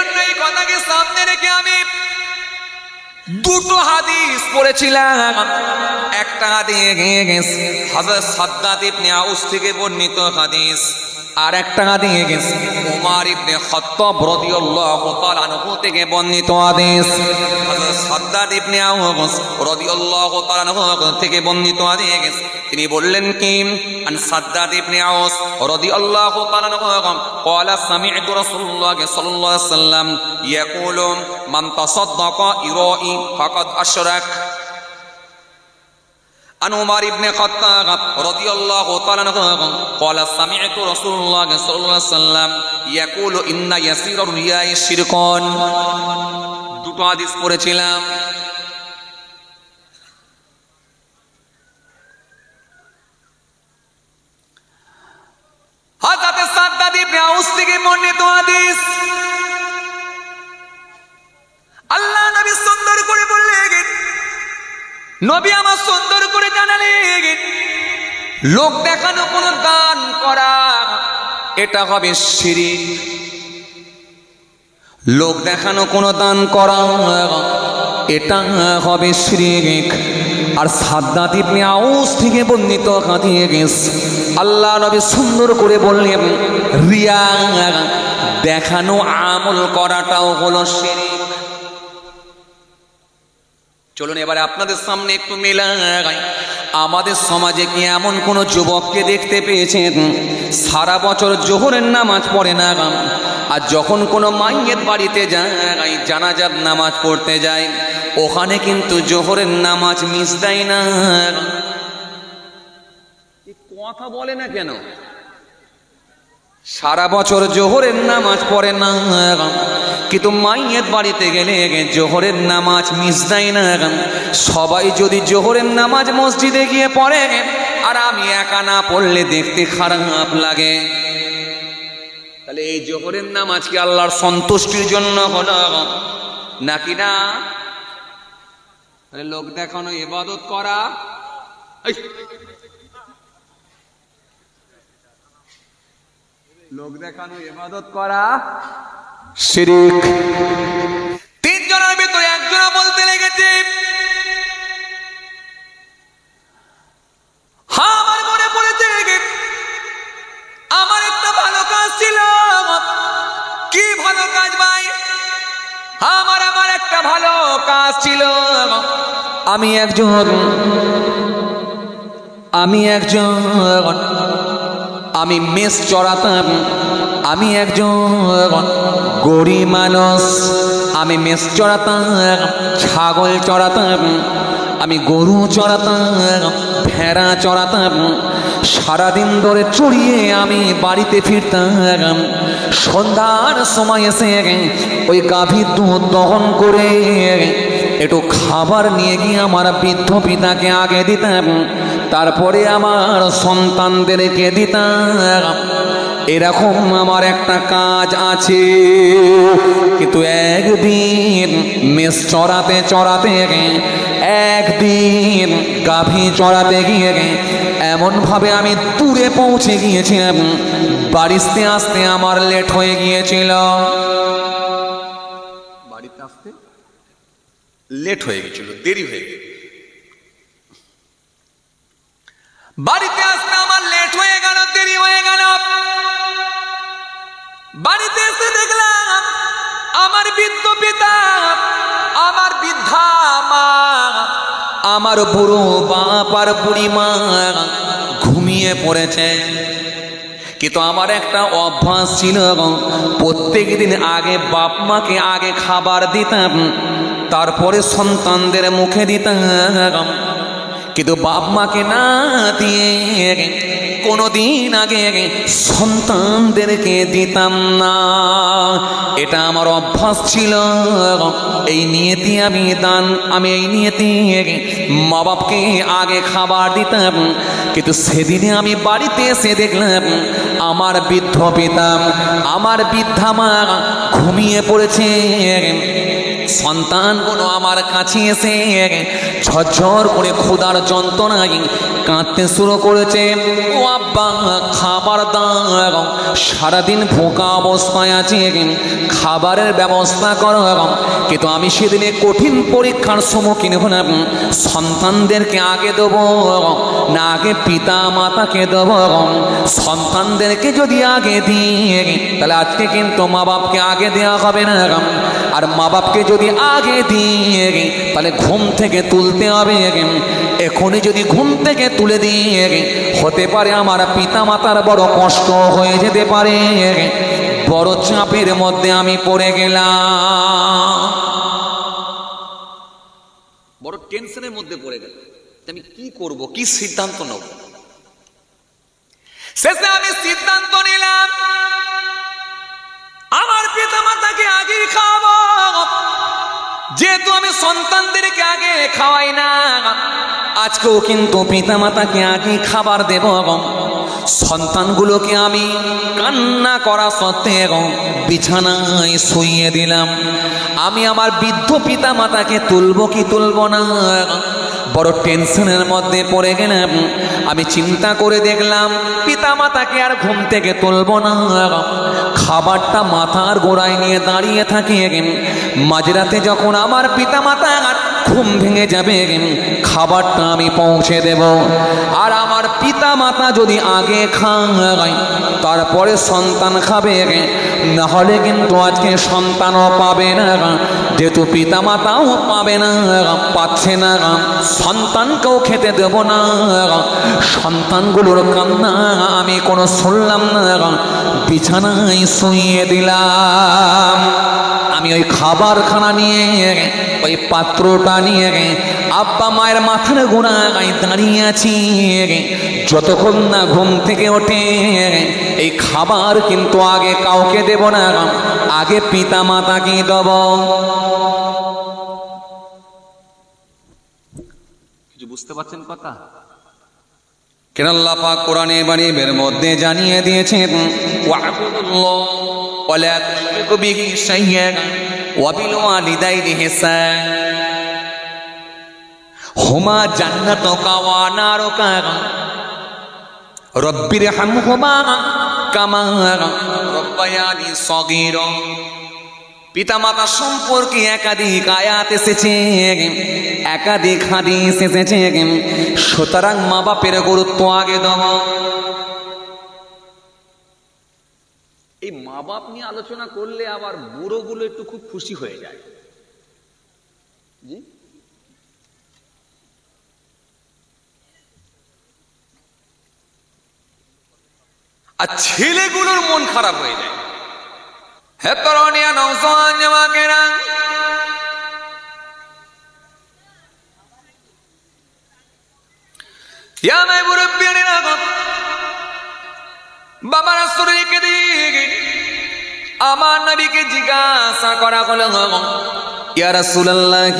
জন্য এই কথাকে সামনে রেখে আমি দুটো হাদিস পড়েছিলাম। একটা হাদিস হযরত সাদ্দাদ ইবনে আউস থেকে বর্ণিত হাদিস, আর একটা হাদিস উমর ইবনে খাত্তাব রাদিয়াল্লাহু তাআলা আনহু থেকে বর্ণিত হাদিস। হযরত সাদ্দাদ ইবনে আউস রাদিয়াল্লাহু তাআলা আনহু থেকে বর্ণিত হাদিস, তিনি বললেন কি, আন সাদ্দাদ ইবনে আউস রাদিয়াল্লাহু তাআলা আনহু قال سمعت رسول الله صلى الله عليه وسلم يقول من تصدق إرائي فقد أشرك. عن عمر بن الخطاب رضي الله تعالى عنه قال سمعت رسول الله صلى الله عليه وسلم يقول إن يسير الرياء شرك. দুটো হাদিস পড়েছিলাম। হযরত সাদ্দাদ ইবনে আউস থেকে বর্ণিত হাদিস, আল্লাহ নবী সুন্দর করে বললেন, নবী আমার সুন্দর করে জানালেন, লোক দেখানো কোন দান করা এটা হবে শিরক। লোক দেখানো কোন দান করা এটা হবে শিরক। আর সাদ্দাদ ইবনে আউস থেকে বর্ণিত হাদিস, আল্লাহ নবী সুন্দর করে বললেন, রিয়া দেখানো আমল করাটাও হলো শিরক। চলুন এবারে আপনাদের সামনে একটু মেলাই। আমাদের সমাজে কি এমন কোন যুবককে দেখতে পেয়েছেন সারা বছর জোহরের নামাজ পড়ে না, আর যখন কোনো মাইয়ের বাড়িতে যায়, জানাজার নামাজ পড়তে যায়, ওখানে কিন্তু জোহরের নামাজ মিস দেয় না? কথা বলে না কেন? সারা বছর জোহরের নামাজ পড়ে না, কিন্তু মাইয়ের বাড়িতে গেলে জোহরের নামাজ মিস দেয় না। সবাই যদি জোহরের নামাজ মসজিদে গিয়ে পড়ে, আর আমি একা না পড়লে দেখতে খারাপ লাগে, তাহলে এই জোহরের নামাজ কি আল্লাহর সন্তুষ্টির জন্য হলো নাকি না? লোক দেখানো ইবাদত করা, লোক দেখানো ইবাদত করা শিরক। তিনজনের ভিতরে একজন বলতে লেগেছে, হ্যাঁ আমার মনে পড়েছে, আমার একটা ভালো কাজ ছিল। কি ভালো কাজ ভাই? আমার একটা ভালো কাজ ছিল। আমি মেষ চড়াতাম। আমি একজন গরিব মানুষ, আমি মেষ চড়াতাম, ছাগল চড়াতাম, আমি গরু চড়াতাম, ভেড়া চড়াতাম। সারাদিন ধরে চড়িয়ে আমি বাড়িতে ফিরতাম। সন্ধ্যার সময় এসে ওই গাভীর দুধ দহন করে একটু খাবার নিয়ে গিয়ে আমার বৃদ্ধ পিতাকে আগে দিতাম, তারপরে আমার সন্তানদেরকে দিতাম। এরকম আমার একটা কাজ আছে। কিন্তু একদিন মেষ চড়াতে চড়াতে, একদিন গাভী চড়াতে গিয়ে এমন ভাবে আমি দূরে পৌঁছে গিয়েছিলাম, বাড়িতে আসতে আমার লেট হয়ে গিয়েছিল। বাড়িতে আসতে লেট হয়ে গেছিল, দেরি হয়ে গেল। বাড়িতে আসতে আমার লেট হয়ে গেল, দেরি হয়ে গেল। বাড়িতে এসে দেখলাম আমার বৃদ্ধ পিতা, আমার বৃদ্ধা মা, আমার বুড়ো বাপ আর বুড়ি মা ঘুমিয়ে পড়েছে। কিন্তু আমার একটা অভ্যাস ছিল, প্রত্যেক দিন আগে বাপ মাকে আগে খাবার দিতাম, তারপরে সন্তানদের মুখে দিতাম। কিন্তু বাপ মাকে না দিয়ে কোনোদিন আগে সন্তানদেরকে দিতাম না। এটা আমার অভ্যাস ছিল। এই নিয়তি আমি এই নিয়তি মা বাপকে আগে খাবার দিতাম। কিন্তু সেদিনে আমি বাড়িতে এসে দেখলাম আমার বৃদ্ধ পিতা, আমার বৃদ্ধা মা ঘুমিয়ে পড়েছে। সন্তানগুলো আমার কাছে এসে ঝরঝর করে ক্ষুধার যন্ত্রণায় কাঁদতে শুরু করেছে। ও আব্বা খাবার দাও, সারাদিন ভোকা অবস্থায় আছে, খাবারের ব্যবস্থা করো। কিন্তু আমি সেদিনে কঠিন পরীক্ষার সম্মুখীন হলাম। সন্তানদেরকে আগে দেবো না আগে পিতা মাতাকে দেবো? সন্তানদেরকে যদি আগে দিই তাহলে আজকে কিন্তু মা বাপকে আগে দেওয়া হবে না। আর মা বাপকে যদি আগে দিয়ে তাহলে ঘুম থেকে তুলতে হবে। এখনই যদি ঘুম থেকে তুলে দিয়ে হতে পারে আমার পিতা মাতার বড় কষ্ট হয়ে যেতে পারে, বড় চাপের মধ্যে আমি পড়ে গেলাম, বড় টেনশনের মধ্যে পড়ে গেলাম। আমি কি করব, কি সিদ্ধান্ত নেব? শেষে আমি সিদ্ধান্ত নিলাম আমার পিতা মাতাকে আগে খাওয়াবো। যেহেতু আমি সন্তানদেরকে আগে খাওয়াই না, আজকেও কিন্তু পিতা মাতাকে আগে খাবার দেব। সন্তানগুলোকে আমি কান্না করা সত্ত্বেও বিছানায় শুইয়ে দিলাম। আমি আমার বৃদ্ধ পিতা মাতাকে তুলবো কি তুলবো না, বড় টেনশনের মধ্যে পড়ে গেলাম। আমি চিন্তা করে দেখলাম পিতা মাতাকে আর ঘুম থেকে তুলবো না। খাবারটা মাথার গোড়ায় নিয়ে দাঁড়িয়ে থাকে। মাঝরাতে যখন আমার পিতা মাতা ঘুম ভেঙে যাবে খাবারটা আমি পৌঁছে দেব। আর আমার পিতা মাতা যদি আগে খায় তারপরে সন্তান খাবে, না হলে কিন্তু আজকে সন্তানও পাবে না। যেহেতু পিতা মাতাও পাবে না, পাচ্ছে না, সন্তানকেও খেতে দেব না। সন্তানগুলোর কান্না আমি কোনো শুনলাম না, বিছানায় শুইয়ে দিলাম। আমি ওই খাবারখানা নিয়ে ওই পাত্রটা নিয়ে আব্বা মায়ের মাথার গোড়ায় দাঁড়িয়ে আছি। যতক্ষণ না ঘুম থেকে ওঠে এই খাবার কিন্তু আগে কাউকে দেব না, আগে পিতা মাতাকে দেব। কিছু বুঝতে পারছেন কথা? কেন আল্লাহ পাক কোরআনে বাণীর মধ্যে জানিয়ে দিয়েছেন ওয়া'বুদুল্লাহ ওয়া লা তুশরিকু বিহি শাইয়্যান ওয়া বিল ওয়ালিদাইনি ইহসান হুমা জান্নাতুকা ওয়া নারুকা রব্বিরহামহুমা কামা রাব্বায়ানি সগীরা। পিতামাতা সম্পর্কে একাধিক আয়াত এসেছে, একাধিক হাদিস এসেছে। সুতরাং মা বাপের গুরুত্ব আগে দেব। এই মা বাপ নিয়ে আলোচনা করলে আবার বুড়োগুলো একটু খুব খুশি হয়ে যায়। জি, আর ছেলেগুলোর মন খারাপ হয়ে যায়। হে তরুণিয়া নওজোয়ান জামাকেরা, ইয়া মাই মুরব্বিয়ানেরা, বাবা রাসূলকে দিকে আমার নবীকে জিজ্ঞাসা করা হলো, ইয়া রাসূলুল্লাহ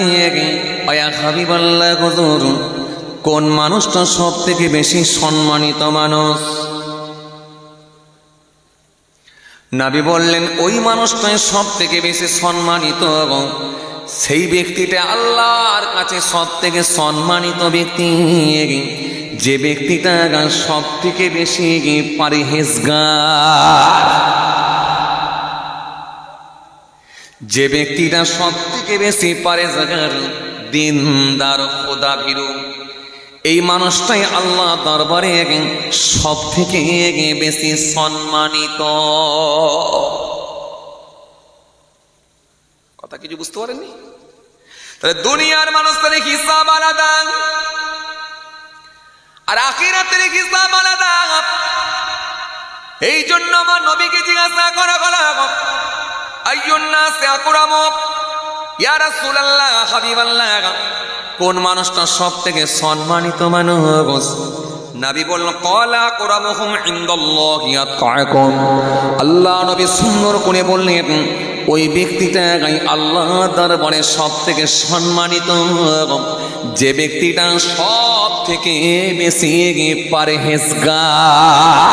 ইয়া হাবিবাল্লাহ, হুজুর কোন মানুষটা সবথেকে বেশি সম্মানিত মানুষ? নবী বললেন ওই মানুষটাই সব থেকে বেশি সম্মানিত, সেই ব্যক্তিটা আল্লাহর কাছে সব থেকে সম্মানিত ব্যক্তি, যে ব্যক্তিটা সব থেকে বেশি পরহেজগার, যে ব্যক্তিটা সব থেকে বেশি পরহেজগার, দিনদার, খোদাভীরু, এই মানুষটাই আল্লাহ দরবারে সব থেকে বেশি সম্মানিত। কথা কিছু বুঝতে পারেননি? তাহলে দুনিয়ার মানুষদের হিসাব আলাদা আর আখিরাতের হিসাব আলাদা। এই জন্য আমার নবীকে জিজ্ঞাসা করা হলো, আইয়ুন নাসি আকরামু ইয়া রাসূলুল্লাহ, হাবিবাল্লাহ কোন মানুষটা সব থেকে সম্মানিত মানুষ? নবী বললেন ক্বালা আকরামুহুম ইনদাল্লাহি আতকাকুম। আল্লাহ নবী সুন্দর করে বললেন ওই ব্যক্তিটা আল্লাহ দরবারে সব থেকে সম্মানিত, যে ব্যক্তিটা সব থেকে বেশি পরহেজগার।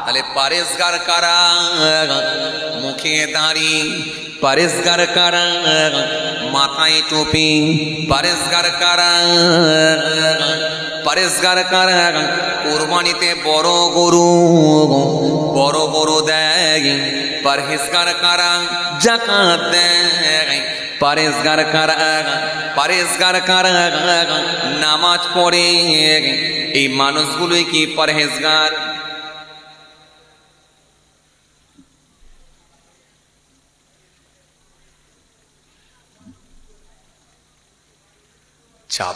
তাহলে পরহেজগার কারা? মুখে মুখে দাড়ি, পরেশগার কারা, মাথায় টুপি, পরেশগার কারা, পরেশগার কারা, কুরবানিতে বড় গরু দেয়, পরহেজগার কারা, যাকাত দেয়, পরেশগার কারা, নামাজ পড়ে। এই মানুষগুলোই কি পরহেজগার?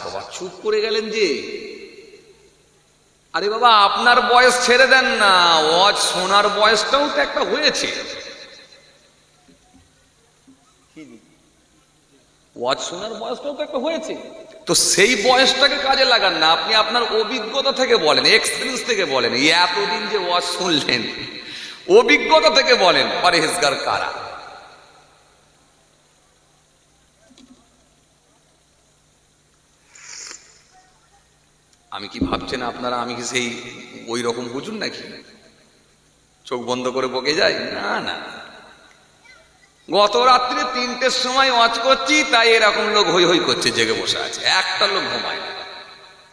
বাবা চুপ করে গেলেন যে। আরে বাবা আপনার বয়স ছেড়ে দেন না, ওয়াজ শোনার বয়সটাও তো একটা হয়েছে। ওয়াজ শোনার বয়সটাও তো একটা হয়েছে, তো সেই বয়সটাকে কাজে লাগান না। আপনি আপনার অভিজ্ঞতা থেকে বলেন, এক্সপিরিয়েন্স থেকে বলেন, এতদিন যে ওয়াজ শুনলেন অভিজ্ঞতা থেকে বলেন পরহেজগার কারা। আমি কি ভাবছেন আপনারা আমি কি সেই ওই রকম বুঝুন নাকি? চোখ বন্ধ করে বকে যাই? না না, গত রাত্রে 3টের সময় ওয়াজ করছি, তাই এরকম লোক হই হই করছে, জেগে বসে আছে, একটা লোক ঘুমায় না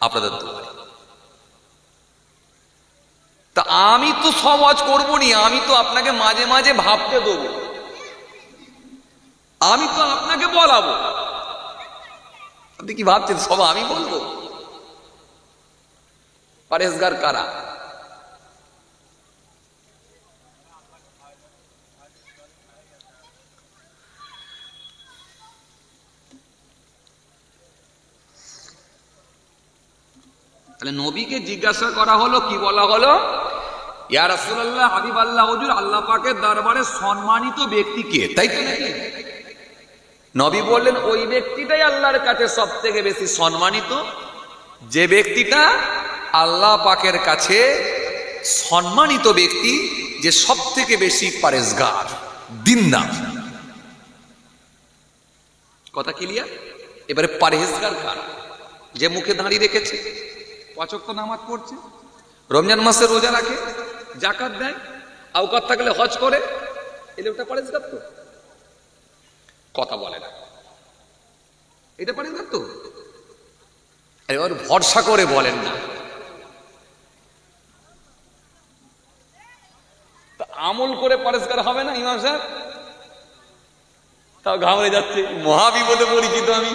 আপনাদের দোয়ারে। তা আমি তো সব ওয়াজ করবো নি, আমি তো আপনাকে মাঝে মাঝে ভাবতে দেবো, আমি তো আপনাকে বলাবো। আপনি কি ভাবছেন সব আমি বলবো? পরহেজগার কারা? তাহলে নবীকে জিজ্ঞাসা করা হলো, কি বলা হলো? ইয়া রাসূলুল্লাহ, হাবিব আল্লাহ হুজুর, আল্লাহ পাকের দরবারে সম্মানিত ব্যক্তি কে? তাই তো নাকি? নবী বললেন ওই ব্যক্তিটাই আল্লাহর কাছে সব থেকে বেশি সম্মানিত, যে ব্যক্তিটা আল্লাহ পাকের কাছে সম্মানিত ব্যক্তি, যে সব থেকে বেশি পরহেজগার, দিনদার। কথা ক্লিয়ার? এবারে পরহেজগার কারা? যে মুখে দাঁড়িয়ে রেখেছে, 5 ওয়াক্ত নামাজ পড়ছে, রমজান মাসে রোজা রাখে, যাকাত দেয়, আওকাত থাকলে হজ করে, এলে ওটা পরহেজগার তো? কথা বলে না, এটা পরহেজগার তো? এবার ভরসা করে বলেন না। আমল করে পরহেজগার হবে না ইমাম সাহেব? তাও ঘাবড়ে যাচ্ছে, মহাবিপদে পরিচিত আমি,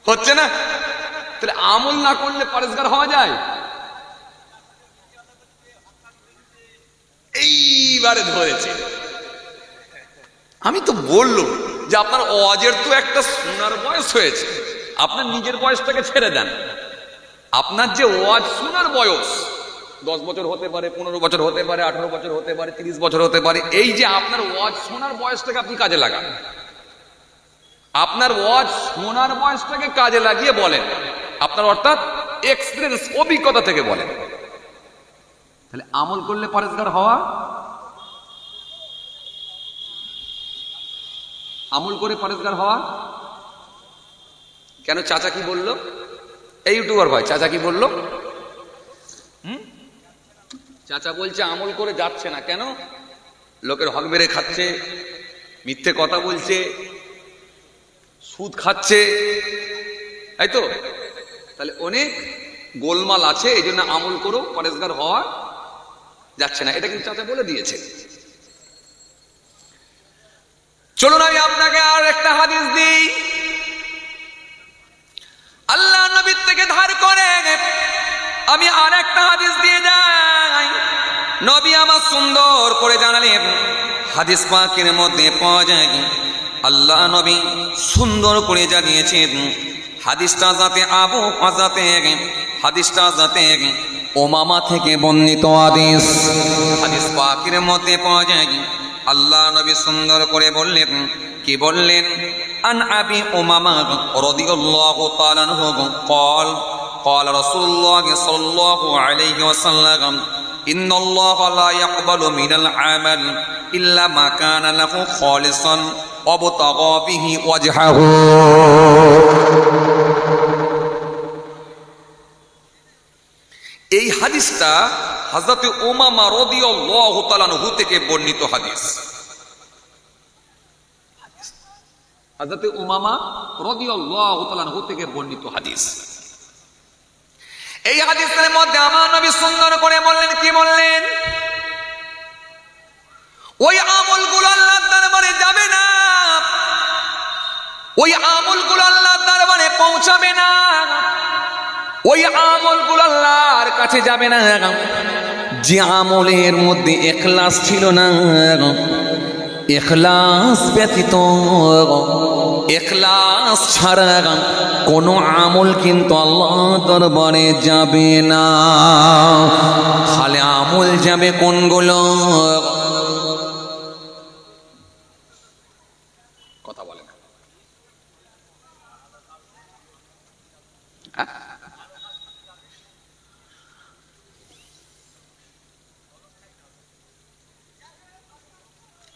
হচ্ছে না। তাহলে আমল না করলে পরহেজগার হওয়া যায়? এইবারে ধরেছে। আমি তো বললাম যে আপনার ওয়াজের তো একটা শোনার বয়স হয়েছে, আপনার নিজের বয়সটাকে ছেড়ে দেন। আপনার যে ওয়াজ শোনার বয়স 10 বছর হতে পারে, 15 বছর হতে পারে, 18 বছর হতে পারে, 30 বছর হতে পারে, এই যে আপনার ওয়াজ শোনার বয়সটাকে আপনি কাজে লাগান। আপনার ওয়াজ শোনার বয়সটাকে কাজে লাগিয়ে বলেন, আপনার অর্থাৎ এক্সপিরিয়েন্স, অভিজ্ঞতা থেকে বলেন। তাহলে আমল করলে পরহেজগার হওয়া, আমল করে পরহেজগার হওয়া। কেন? চাচা কি বললো? এই ইউটিউবার ভাই, চাচা কি বললো? চাচা বলছে আমল করে যাচ্ছে না। কেন? লোকের হক মেরে খাচ্ছে, মিথ্যে কথা বলছে, সুদ খাচ্ছে, তাই তো? তাহলে অনেক গোলমাল আছে, এই জন্য আমল করো, পরহেজগার হওয়া যাচ্ছে না। এটা কিন্তু চাচা বলে দিয়েছে। চলুন আমি আপনাকে আর একটা হাদিস দিই, আল্লাহ নবীর থেকে ধার করে আমি আর একটা হাদিস দিয়ে যাই। নবী আমার সুন্দর করে জানালেন, হাদিস পাকের মধ্যে পাওয়া যায়, আল্লাহ নবী সুন্দর করে জানিয়েছেন। হাদিসটা যাতে ওমামা থেকে বর্ণিত হাদিস। হাদিস পাকের মধ্যে পাওয়া যায়, আল্লাহ নবী সুন্দর করে বললেন, কি বললেন? আন আবি উমামা রাদিয়াল্লাহু তাআলা আনহু قال قال رسول الله صلى الله عليه وسلم إن الله لا يقبل من العمل إلا ما كان له خالصا وابتغى به وجهه। এই হাদিসটা হযরত উমামা রাদিয়াল্লাহু তাআলা আনহু থেকে বর্ণিত হাদিস। হযরত উমামা রাদিয়াল্লাহু তাআলা আনহু থেকে বর্ণিত হাদিস। এই হাদিসের মধ্যে আমার নবী সুন্দর করে বললেন, কি বললেন? ওই আমলগুলো আল্লাহর দরবারে যাবে না, ওই আমলগুলো আল্লাহর দরবারে পৌঁছাবে না, ওই আমলগুলো আল্লাহর কাছে যাবে না যে আমলের মধ্যে ইখলাস ছিল না। ইখলাস ব্যতীত, ইখলাস ছাড়া কোনো আমল কিন্তু আল্লাহর দরবারে যাবে না। তাহলে আমল যাবে কোনগুলো? কথা বলে না।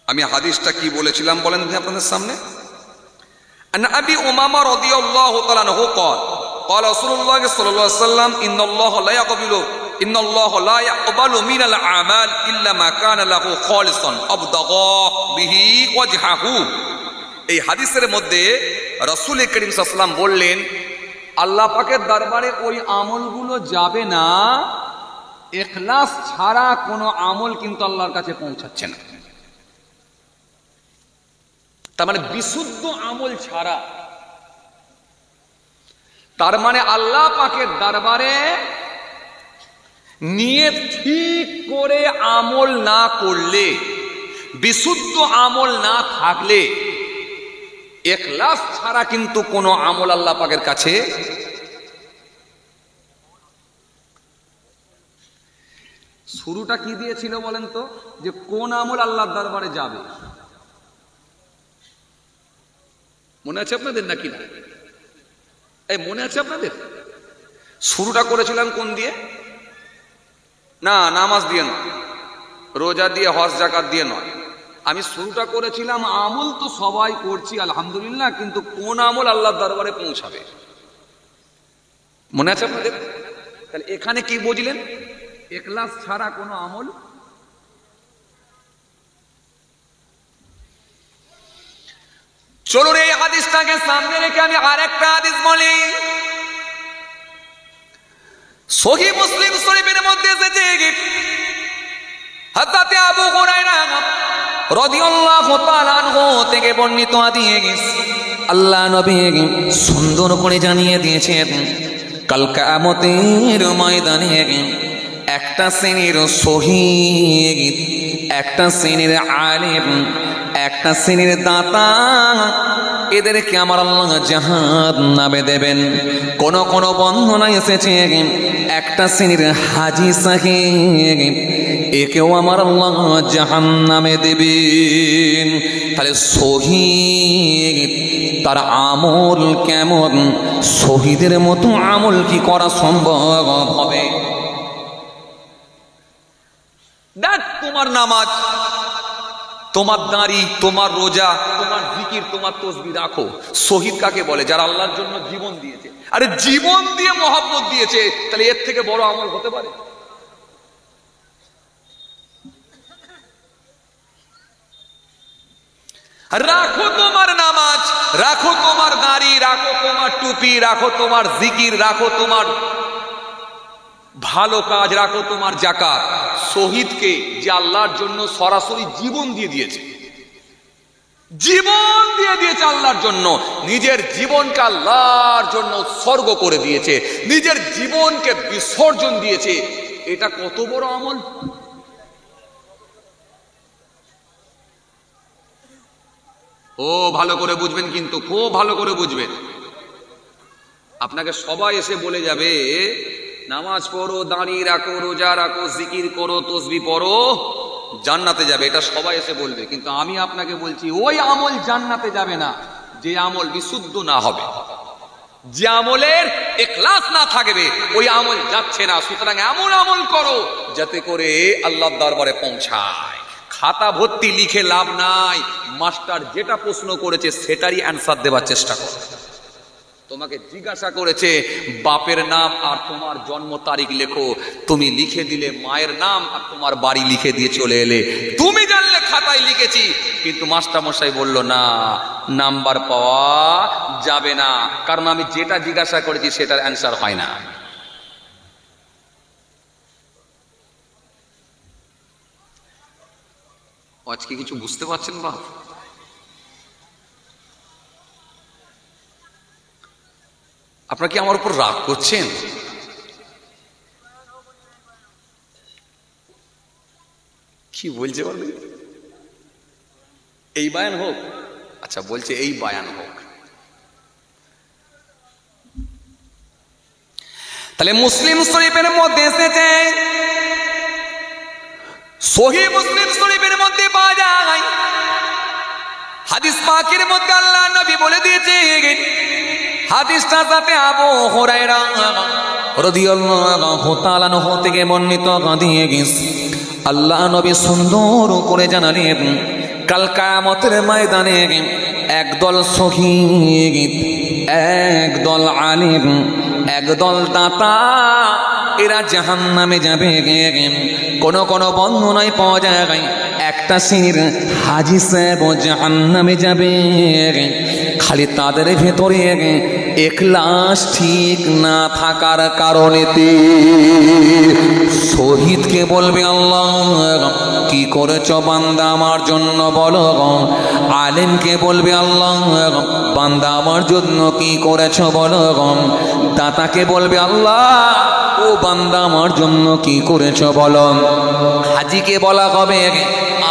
আমি হাদিসটা কি বলেছিলাম বলেন আপনাদের সামনে। আন আবি উমামা রাদিয়াল্লাহু তাআলা আনহু قال قال رسول الله صلى الله عليه وسلم ان الله لا يقبل من الاعمال الا ما كان له خالصا ابتغى به وجهه। এই হাদিসের মধ্যে রাসূল করিম সাল্লাল্লাহু আলাইহি ওয়াসাল্লাম বললেন, আল্লাহ পাকের দরবারে ওই আমলগুলো যাবে না, ইখলাস ছাড়া কোনো আমল কিন্তু আল্লাহর কাছে পৌঁছাচ্ছে না। তার মানে বিশুদ্ধ আমল ছাড়া, তার মানে আল্লাহ পাকের দরবারে নিয়ত ঠিক করে আমল না করলে, বিশুদ্ধ আমল না থাকলে, ইখলাস ছাড়া কিন্তু কোনো আমল আল্লাহ পাকের কাছে। শুরুটা কি দিয়েছিল বলেন তো, যে কোন আমল আল্লাহর দরবারে যাবে? মনে আছে আপনাদের নাকি না? এই মনে আছে আপনাদের? শুরুটা করেছিলাম কোন দিয়ে? না, নামাজ দিয়ে নয়, রোজা দিয়ে, হজ যাকাত দিয়ে নয়। আমি শুরুটা করেছিলাম আমল তো সবাই করছি আলহামদুলিল্লাহ, কিন্তু কোন আমল আল্লাহর দরবারে পৌঁছাবে? মনে আছে আপনাদের? তাহলে এখানে কি বুঝলেন? ইখলাস ছাড়া কোনো আমল। চলুন এই হাদিসটাকে সামনে রেখে আমি আরেকটা হাদিস বলি। সহিহ মুসলিম শরীফের মধ্যে এসেছে, হযরত আবু হুরায়রা রাদিয়াল্লাহু তাআলা আনহু থেকে বর্ণিত হাদিস। আল্লাহ নবী সুন্দর করে জানিয়ে দিয়েছেন, কাল কিয়ামতের ময়দানে একটা শ্রেণীর শহীদ, একটা শ্রেণীর আলেম, একটা শ্রেণীর দাতা, এদেরকে আমার আল্লাহ জাহান্নামে দেবেন। কোন কোন বর্ণনা এসেছে একটা শ্রেণীর হাজী সাহেব, একেও আমার আল্লাহ জাহান্নামে দেবেন। তাহলে শহীদ, তার আমল কেমন? শহীদের মতো আমল কি করা সম্ভব হবে? দেখ, তোমার নামাজ, তোমার দাঁড়ি, তোমার রোজা, তোমার জিকির, তোমার তসবিহ রাখো। শহীদ কাকে বলে? যারা আল্লাহর জন্য জীবন দিয়েছে। আরে জীবন দিয়ে মহব্বত দিয়েছে, তাহলে এর থেকে বড় আমল হতে পারে? রাখো তোমার নামাজ, রাখো তোমার দাঁড়ি, রাখো তোমার টুপি, রাখো তোমার জিকির, রাখো তোমার ভালো কাজ, রাখো তোমার যাকাত। শহীদকে, যে আল্লাহর জন্য সরাসরি জীবন দিয়ে দিয়েছে, জীবন দিয়ে দিয়েছে আল্লাহর জন্য, নিজের জীবনকে আল্লাহর জন্য উৎসর্গ করে দিয়েছে, নিজের জীবনকে বিসর্জন দিয়েছে, এটা কত বড় আমল! ও ভালো করে বুঝবেন, কিন্তু খুব ভালো করে বুঝবেন। আপনাকে সবাই এসে বলে যাবে নামাজ পড়ো, দাঁড়িয়ে রাখো, রোজা রাখো, জিকির করো, তসবিহ পড়ো, জান্নাতে যাবে, এটা সবাই এসে বলবে। কিন্তু আমি আপনাকে বলছি, ওই আমল জান্নাতে যাবে না যে আমল বিশুদ্ধ না হবে, যে আমলের ইখলাস না থাকবে, ওই আমল যাচ্ছে না। সুতরাং এমন আমল করো যাতে করে আল্লাহর দরবারে পৌঁছায়। খাতা ভর্তি লিখে লাভ নাই, মাস্টার যেটা প্রশ্ন করেছে সেটারই অ্যান্সার দেওয়ার চেষ্টা করো। তোমাকে জিজ্ঞাসা করেছে বাপের নাম আর তোমার জন্ম তারিখ লেখো, তুমি লিখে দিলে মায়ের নাম আর তোমার বাড়ি লিখে দিয়ে চলে এলে। তুমি জানলে খাতায় লিখেছি, কিন্তু মাস্টারমশাই বলল না, নাম্বার পাওয়া যাবে না, কারণ আমি যেটা জিজ্ঞাসা করেছি সেটার অ্যান্সার হয় না। আজকে কিছু বুঝতে পারছেন বাপ? আপনারা কি আমার উপর রাগ করছেন? কি বলছে বলেন? এই বায়ান হোক? আচ্ছা, বলছে এই বায়ান হোক। তাহলে মুসলিম শরীফের মধ্যে এসেছে, সহিহ মুসলিম শরীফের মধ্যে পাওয়া যায়, হাদিস পাকের মধ্যে আল্লাহ নবী বলে দিয়েছে, হাদিসটা সাথে আবু হুরায়রা রাদিয়াল্লাহু তাআলা আনহু থেকে বর্ণিত দিয়ে গেছে। আল্লাহ নবী সুন্দর করে জানালেন, কাল কিয়ামতের ময়দানে একদল শহীদ, একদল আলিম, একদল দাতা, এরা জাহান্নামে যাবে। কোন কোন বর্ণনায় পাওয়া যায় একটা শ্রেণীর হাজী সাহেব জাহান্নামে যাবে। খালি তাদের ভেতরে ইখলাস ঠিক না থাকার কারণেতে শহীদকে বলবে, আল্লাহ কি করেছ বান্দা আমার জন্য বলো। আলেমকে বলবে, আল্লাহ বান্দা আমার জন্য কি করেছ বলো। দাতাকে বলবে, আল্লাহ ও বান্দা আমার জন্য কি করেছ বলো। হাজীকে বলা হবে,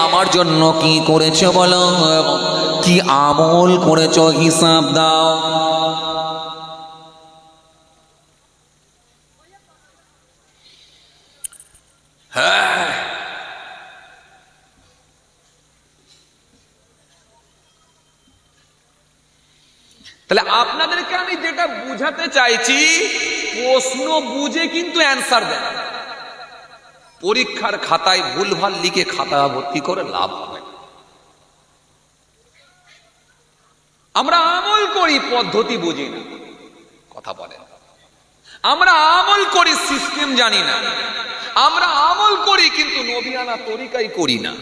আমার জন্য কি করেছ বলো, কি আমল করেছ হিসাব দাও। হ্যাঁ, তাহলে আপনাদেরকে আমি যেটা বুঝাতে চাইছি, প্রশ্ন বুঝে কিন্তু অ্যান্সার দেন। পরীক্ষার খাতায় ভুলভাল লিখে খাতা ভর্তি করে লাভ হবে। আমরা আমল করি, পদ্ধতি বুঝি না, কথা বলেন। আমরা আমল করি, সিস্টেম জানি না। আমরা আমল করি কিন্তু নবিয়ানা তরিকাই করি না।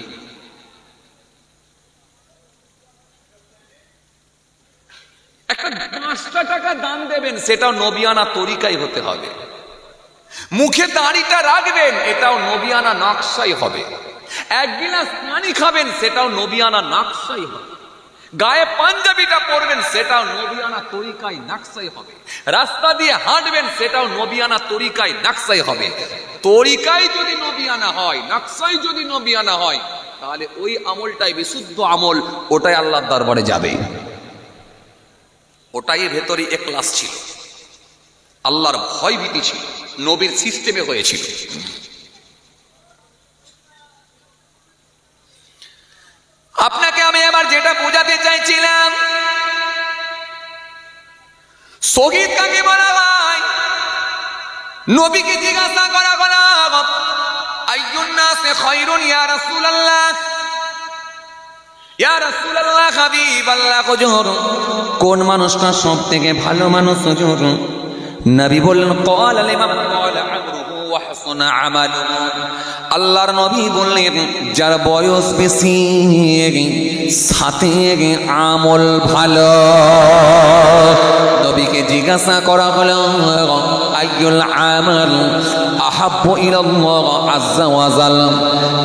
একটা 5টা টাকা দান দেবেন, সেটাও নবিয়ানা তরিকাই হতে হবে। মুখে দাড়িটা রাখবেন, এটাও নবিয়ানা নকশাই হবে। এক গিলাস পানি খাবেন, সেটাও নবিয়ানা নকশাই হবে। গায়ে পাঞ্জাবিটা পরবেন, সেটাও নবিয়ানা তরিকায় নকশাই হবে। রাস্তা দিয়ে হাঁটবেন, সেটাও নবিয়ানা তরিকায় নকশাই হবে। তরিকায় যদি নবিয়ানা হয়, নকশাই যদি নবিয়ানা হয়, তাহলে ওই আমলটাই বিশুদ্ধ আমল, ওটাই আল্লাহর দরবারে যাবে। ওটাই ভেতরে ইখলাস ছিল, আল্লাহর ভয় ভীতি ছিল, নবীর সিস্টেমে হয়েছিল। আপনাকে আমি এবার যেটা বোঝাতে চাইছিলাম, শহীদ কাকে বলা হয়? নবীকে জিজ্ঞাসা করা হলো, আইয়ুন নাসি খায়রুন ইয়া রাসূলুল্লাহ, ইয়া রাসূলুল্লাহ হাবিবাল্লাহ, হুজুর কোন মানুষটা সবথেকে ভালো মানুষ হুজুর? নবী বললেন, ক্বালা লিমান ক্বালা আমরুহু ওয়া হাসানা আমালুহু। আল্লাহর নবী বললেন, যার বয়স বেশি, সাথে আমল ভালো। নবীকে জিজ্ঞাসা করা হলো, আইয়ুল আমাল আহাব্বু ইলাল্লাহ আযজা ওয়া জাল,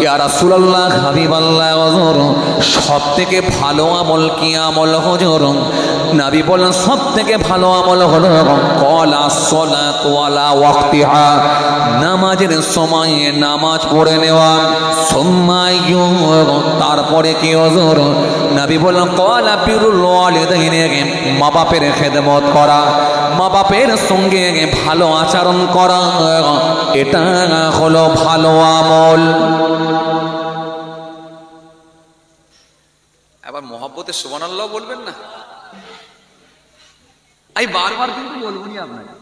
ইয়া রাসূলুল্লাহ হাবিবাল্লাহ, হুজুর সবথেকে ভালো আমল কি আমল হুজুর? নবী বললেন, সবথেকে ভালো আমল হলো ক্বালা সলাতু আলা ওয়াক্তিহা, নামাজের সময়ে নামাজ পড়ে নেওয়া। সুম্মায়ু, তারপরে কি হুজুর? নবী বললেন, ক্বালা বিরুল ওয়ালিদাইন, মা বাপের খেদমত করা, মা বাপের সঙ্গে ভালো আচরণ করা, এটা হলো ভালো আমল। এবার মহব্বতে সুবহানাল্লাহ বলবেন না? আমি বারবার কিন্তু বলবনি আপনাকে,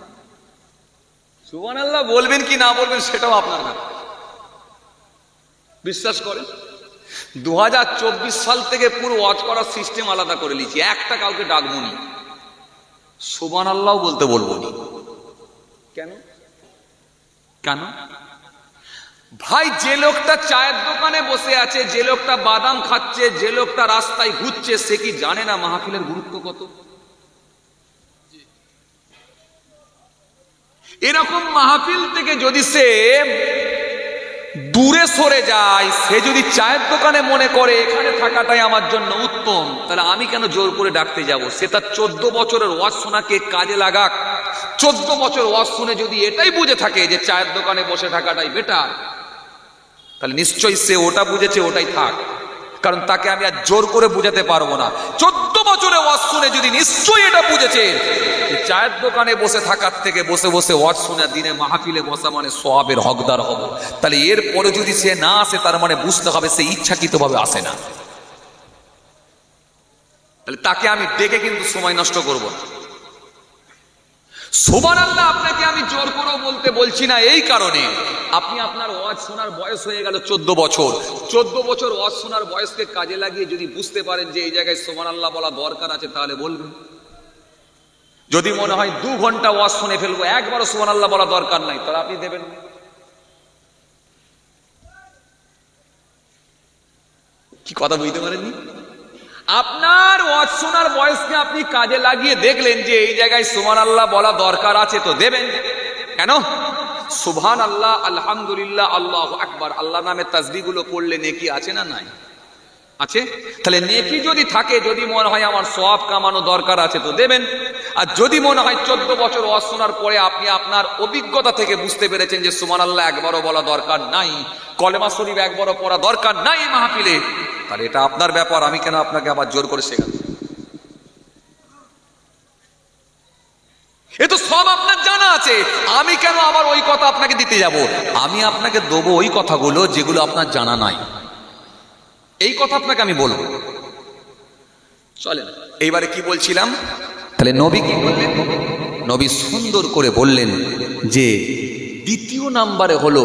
সুবহানাল্লাহ বলবেন কি না বলবেন সেটাও আপনার ব্যাপার। বিশ্বাস করেন, 2024 সাল থেকে পুরো ওয়াজ করার সিস্টেম আলাদা করে নিয়েছি। একটা কাউকে ডাকবো নি, সুবহানাল্লাহ বলতে বলবো নি। কেন? কেন? ভাই, যে লোকটা চায়ের দোকানে বসে আছে, যে লোকটা বাদাম খাচ্ছে, যে লোকটা রাস্তায় ঘুরছে, সে কি জানে না মাহফিলের গুরুত্ব কত? এরকম মাহফিল থেকে যদি সে দূরে সরে যায়, সে যদি চায়ের দোকানে মনে করে এখানে থাকাটাই আমার জন্য উত্তম, তাহলে আমি কেন জোর করে ডাকতে যাব? সে তার 14 বছরের ওয়াজ শোনাকে কাজে লাগাক। 14 বছর ওয়াজ শুনে যদি এটাই বুঝে থাকে যে চায়ের দোকানে বসে থাকাটাই বেটার, তাহলে নিশ্চয়ই সে ওটা বুঝেছে, ওটাই থাক। কারণ তাকে আমি আর জোর করে বুঝাতে পারবো না। 14 বছরে ওয়াজ শুনে যদি নিশ্চয়ই এটা বুঝেছে যে চায়ের দোকানে বসে থাকার থেকে বসে বসে ওয়াজ শুনে দিনে মাহফিলে বসা মানে সওয়াবের হকদার হব, তাহলে এরপরে যদি সে না আসে, তার মানে বুঝতে হবে সে ইচ্ছাকৃতভাবে আসে না। তাহলে তাকে আমি ডেকে কিন্তু সময় নষ্ট করব না। সুবহানাল্লাহ, আপনাকে আমি জোর করে বলতে বলছি না, এই কারণে আপনি আপনার ওয়াজ শোনার বয়স হয়ে গেল 14 বছর। 14 বছর ওয়াজ শোনার বয়সকে কাজে লাগিয়ে যদি বুঝতে পারেন যে এই জায়গায় সুবহানাল্লাহ বলা দরকার আছে, তাহলে বলবেন। যদি মনে হয় 2 ঘন্টা ওয়াজ শুনে ফেলবো, একবারও সুবহানাল্লাহ বলা দরকার নাই, তাহলে আপনি দেবেন। কি কথা বুঝতে পারেননি? আপনার ওয়াজ শোনার বয়সকে আপনি কাজে লাগিয়ে দেখলেন যে এই জায়গায় সুবহানাল্লাহ বলা দরকার আছে, তো দেবেন। কেন? সুবহানাল্লাহ, আলহামদুলিল্লাহ, আল্লাহু আকবার, আল্লাহ নামে তাসবিহগুলো পড়লে নেকি আছে না নাই? আছে। তাহলে নেকি যদি থাকে, যদি মনে হয় আমার সওয়াব কামানো দরকার আছে, তো দেবেন। আর যদি মনে হয় 14 বছর ওয়াজ শোনার পরে আপনি আপনার অভিজ্ঞতা থেকে বুঝতে পেরেছেন যে সুবহানাল্লাহ একবারও বলা দরকার নাই, কলেমা শরীফ একবারও পড়া দরকার নাই মাহফিলে, তাহলে এটা আপনার ব্যাপার। আমি কেন আপনাকে আবার জোর করে শেখাবো? এ তো সব আপনার জানা আছে, আমি কেন আবার ওই কথা আপনাকে দিতে যাব? আমি আপনাকে দেবো ওই কথাগুলো যেগুলো আপনার জানা নাই, এই কথা আপনাকে আমি বলবো। চলেন, এইবারে কি বলছিলাম? তাহলে নবী কি বললেন? নবী সুন্দর করে বললেন যে দ্বিতীয় নাম্বারে হলো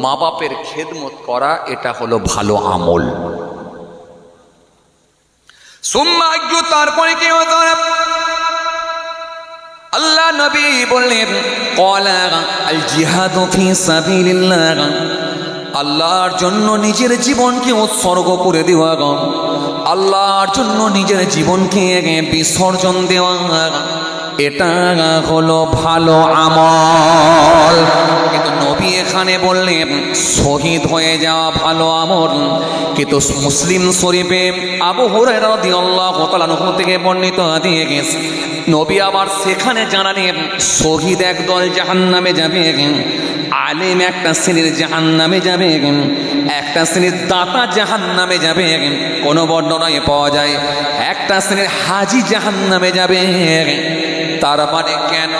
মা বাপের খেদমত করা, এটা হলো ভালো আমল। তারপরে কি হতো? আল্লাহ নবী বললেন ক্বালা আল জিহাদু ফি সাবিলিল্লাহ, আল্লাহর জন্য নিজের জীবনকে উৎসর্গ করে দেওয়া, আল্লাহর জন্য নিজের জীবনকে বিসর্জন দেওয়া, এটা হলো ভালো আমল। কিন্তু নবী এখানে বললেন শহীদ হয়ে যাওয়া ভালো আমল। কিন্তু মুসলিম শরীফে আবু হুরায়রা রাদিয়াল্লাহু তাআলা আনহু থেকে বর্ণিত হাদিসে গেছে, নবী আবার সেখানে জানালেন শহীদ একদল জাহান্নামে যাবে, আলেম একটা শ্রেণীর জাহান্নামে যাবে, একটা শ্রেণীর দাতা জাহান্নামে যাবে। কোন বর্ণনায় পাওয়া যায় একটা শ্রেণীর হাজী জাহান্নামে যাবে। তার মানে কেন?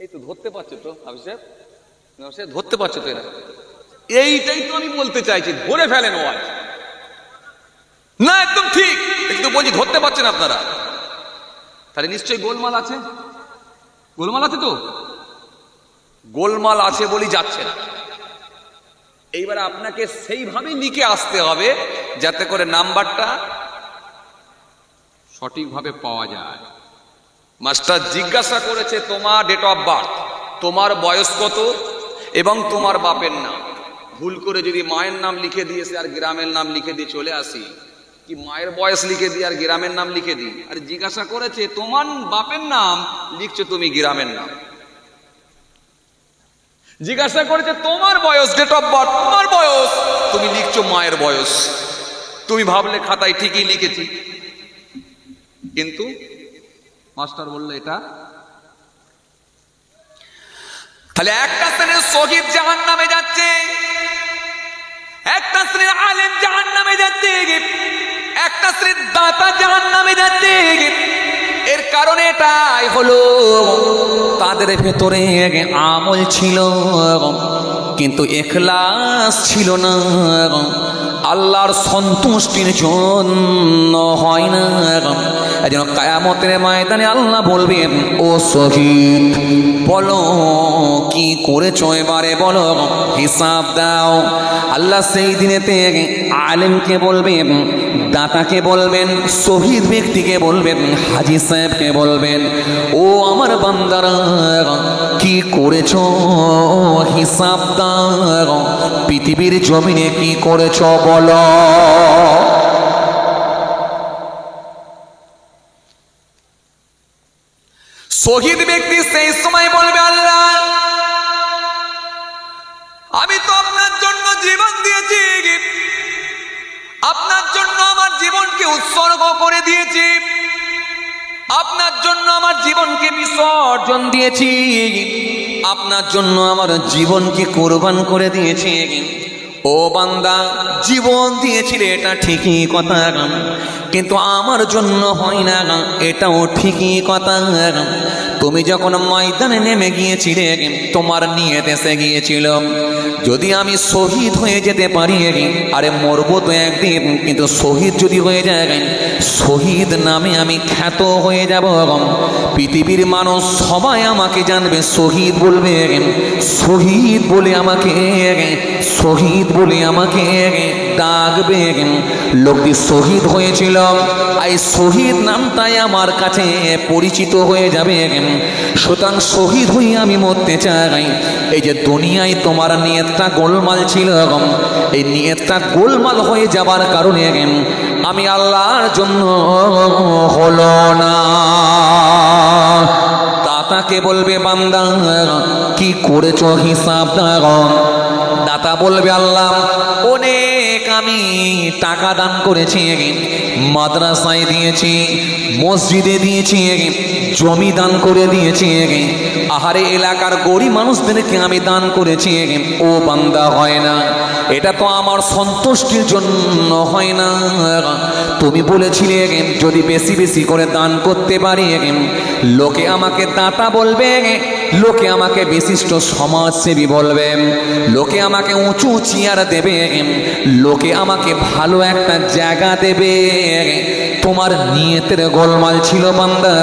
এই তো ধরতে পারছো তো হাফিজ সাহেব, ধরতে পারছো তো? এরা এইটাই তো আমি বলতে চাইছি, ধরে ফেলেন ওয়াজ না, একদম ঠিক। কিন্তু বলছি ধরতে পারছেন আপনারা, তাহলে নিশ্চয়ই গোলমাল আছে। গোলমাল আছে তো, গোলমাল আছে বলি যাচ্ছে না। এইবারে আপনাকে সেইভাবে লিখে আসতে হবে যাতে করে নাম্বারটা সঠিকভাবে পাওয়া যায়। মাস্টার জিজ্ঞাসা করেছে তোমার ডেট অফ বার্থ, তোমার বয়স কত এবং তোমার বাপের নাম। ভুল করে যদি মায়ের নাম লিখে দিয়েছে আর গ্রামের নাম লিখে দিয়ে চলে আসি, কি মায়ের বয়স লিখে দিই আর গ্রামের নাম লিখে দিই? আর জিজ্ঞাসা করেছে তোমার বাপের নাম, লিখছো তুমি গ্রামের নাম। জিজ্ঞাসা করেছে তোমার বয়স, ডেট অফ বার্থ, তোমার বয়স, তুমি লিখছো মায়ের বয়স। তুমি ভাবলে খাতায় ঠিকই লিখেছি, কিন্তু মাস্টার বললো এটা। তাহলে একটা শ্রেণীর শহীদ জাহান্নামে যাচ্ছে, একটা শ্রেণীর আলেম জাহান্নামে যাচ্ছে, একটা শ্রেণীর দাতা জাহান্নামে যাচ্ছে। এর কারণে এটাই হলো তাদের ভেতরে আমল ছিল, কিন্তু ইখলাস ছিল না, আল্লাহর সন্তুষ্টির জন্য হয় না। এজন্য কিয়ামতের ময়দানে আল্লাহ বলবেন, ও শহীদ বলো কি করেছো, এবারে বলো, হিসাব দাও। আল্লাহ সেই দিনেতে আলেমকে বলবেন, দাতাকে বলবেন, শহীদ ব্যক্তিকে বলবেন, হাজী সাহেবকে বলবেন, ও আমার বান্দারা কি করেছো হিসাব দাও, পৃথিবীর জমিনে কি করেছো বলো। শহীদ ব্যক্তি সেই সময় বলবে, আল্লাহ আমি তো আপনার জন্য জীবন দিয়েছি, আপনার জন্য আমার জীবনকে উৎসর্গ করে দিয়েছি, আপনার জন্য আমার জীবনকে বিসর্জন দিয়েছি, আপনার জন্য আমার জীবনকে কোরবান করে দিয়েছি। ও বান্দা, জীবন দিয়েছিলে এটা ঠিকই কথা, কিন্তু আমার জন্য হয় না এটাও ঠিকই কথা। তুমি যখন ময়দানে নেমে গিয়েছিলে তোমার নিয়ত এসে গিয়েছিল যদি আমি শহীদ হয়ে যেতে পারি, আরে মরবো তো একদিন, কিন্তু শহীদ যদি হয়ে যায় শহীদ নামে আমি খ্যাত হয়ে যাব, পৃথিবীর মানুষ সবাই আমাকে জানবে, শহীদ বলবে, শহীদ বলে আমাকে, শহীদ বলে আমাকে ডাকবে। লোকটি শহীদ হয়েছিল, এই শহীদ নামটাই আমার কাছে পরিচিত হয়ে যাবে। সুতরাং শহীদ হয়ে আমি মরতে চাই। এই যে দুনিয়ায় তোমার নিয়তটা গোলমাল ছিল, এই নিয়তটা গোলমাল হয়ে যাবার কারণে আমি আল্লাহর জন্য হলো না। দাতাকে বলবে, বান্দা কি করেছো হিসাব দাও। দাতা বলবে, আল্লাহ অনেক আমি টাকা দান করেছি, মাদ্রাসায় দিয়েছি, মসজিদে দিয়েছি, জমি দান করে দিয়েছি, আহারে এলাকার গরিব মানুষদেরকে আমি দান করেছি। ও বান্দা, হয় না, এটা তো আমার সন্তুষ্টির জন্য হয় না। তুমি বলেছিলে যদি বেশি বেশি করে দান করতে পারি লোকে আমাকে দাতা বলবে, লোকে আমাকে বিশিষ্ট সমাজসেবী বলবে, লোকে আমাকে উঁচু চেয়ার দেবে, লোকে আমাকে ভালো একটা জায়গা দেবে। তোমার নিয়তের গোলমাল ছিল বান্দা,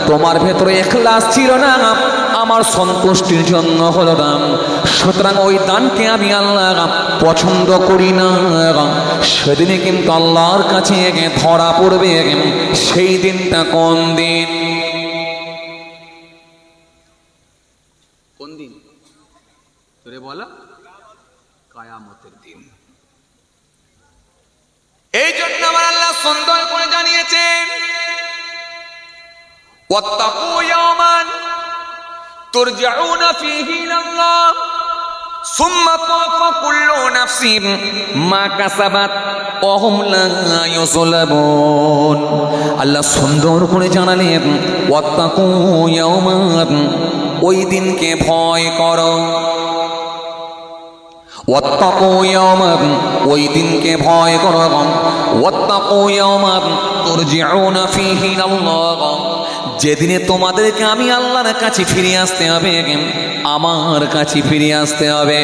তোমার ভেতরে ইখলাস ছিল না, আমার সন্তুষ্টির জন্য হলো না। সুতরাং ওই দানকে আমি আল্লাহ পছন্দ করি না। সেদিনে কিন্তু আল্লাহর কাছে ধরা পড়বে। সেই দিনটা কোন দিন? কোন দিন তোরে বলা? কিয়ামতের দিন। এই জন্য আমার আল্লাহ সুন্দর করে জানিয়েছেন, ওয়াত্তাকু ইয়াওমান তুরজাউনা ফীহি ইলাল্লাহ সুম্মা তুওয়াফা কুল্লু নাফসিন মা কাসাবাত ওয়া হুম লা ইউযলামুন। আল্লাহ সুন্দর করে জানালেন, ওয়াত্তাকু ইয়াওমান, ওই দিনকে ভয় করো। ওয়াত্তাকু ইয়াওমান, ওই দিনকে ভয় করো। ওয়াত্তাকু ইয়াওমান তুরজাউনা ফীহি ইলাল্লাহ, যেদিনে তোমাদেরকে আমি আল্লাহর কাছে ফিরে আসতে হবে, আমার কাছে ফিরে আসতে হবে।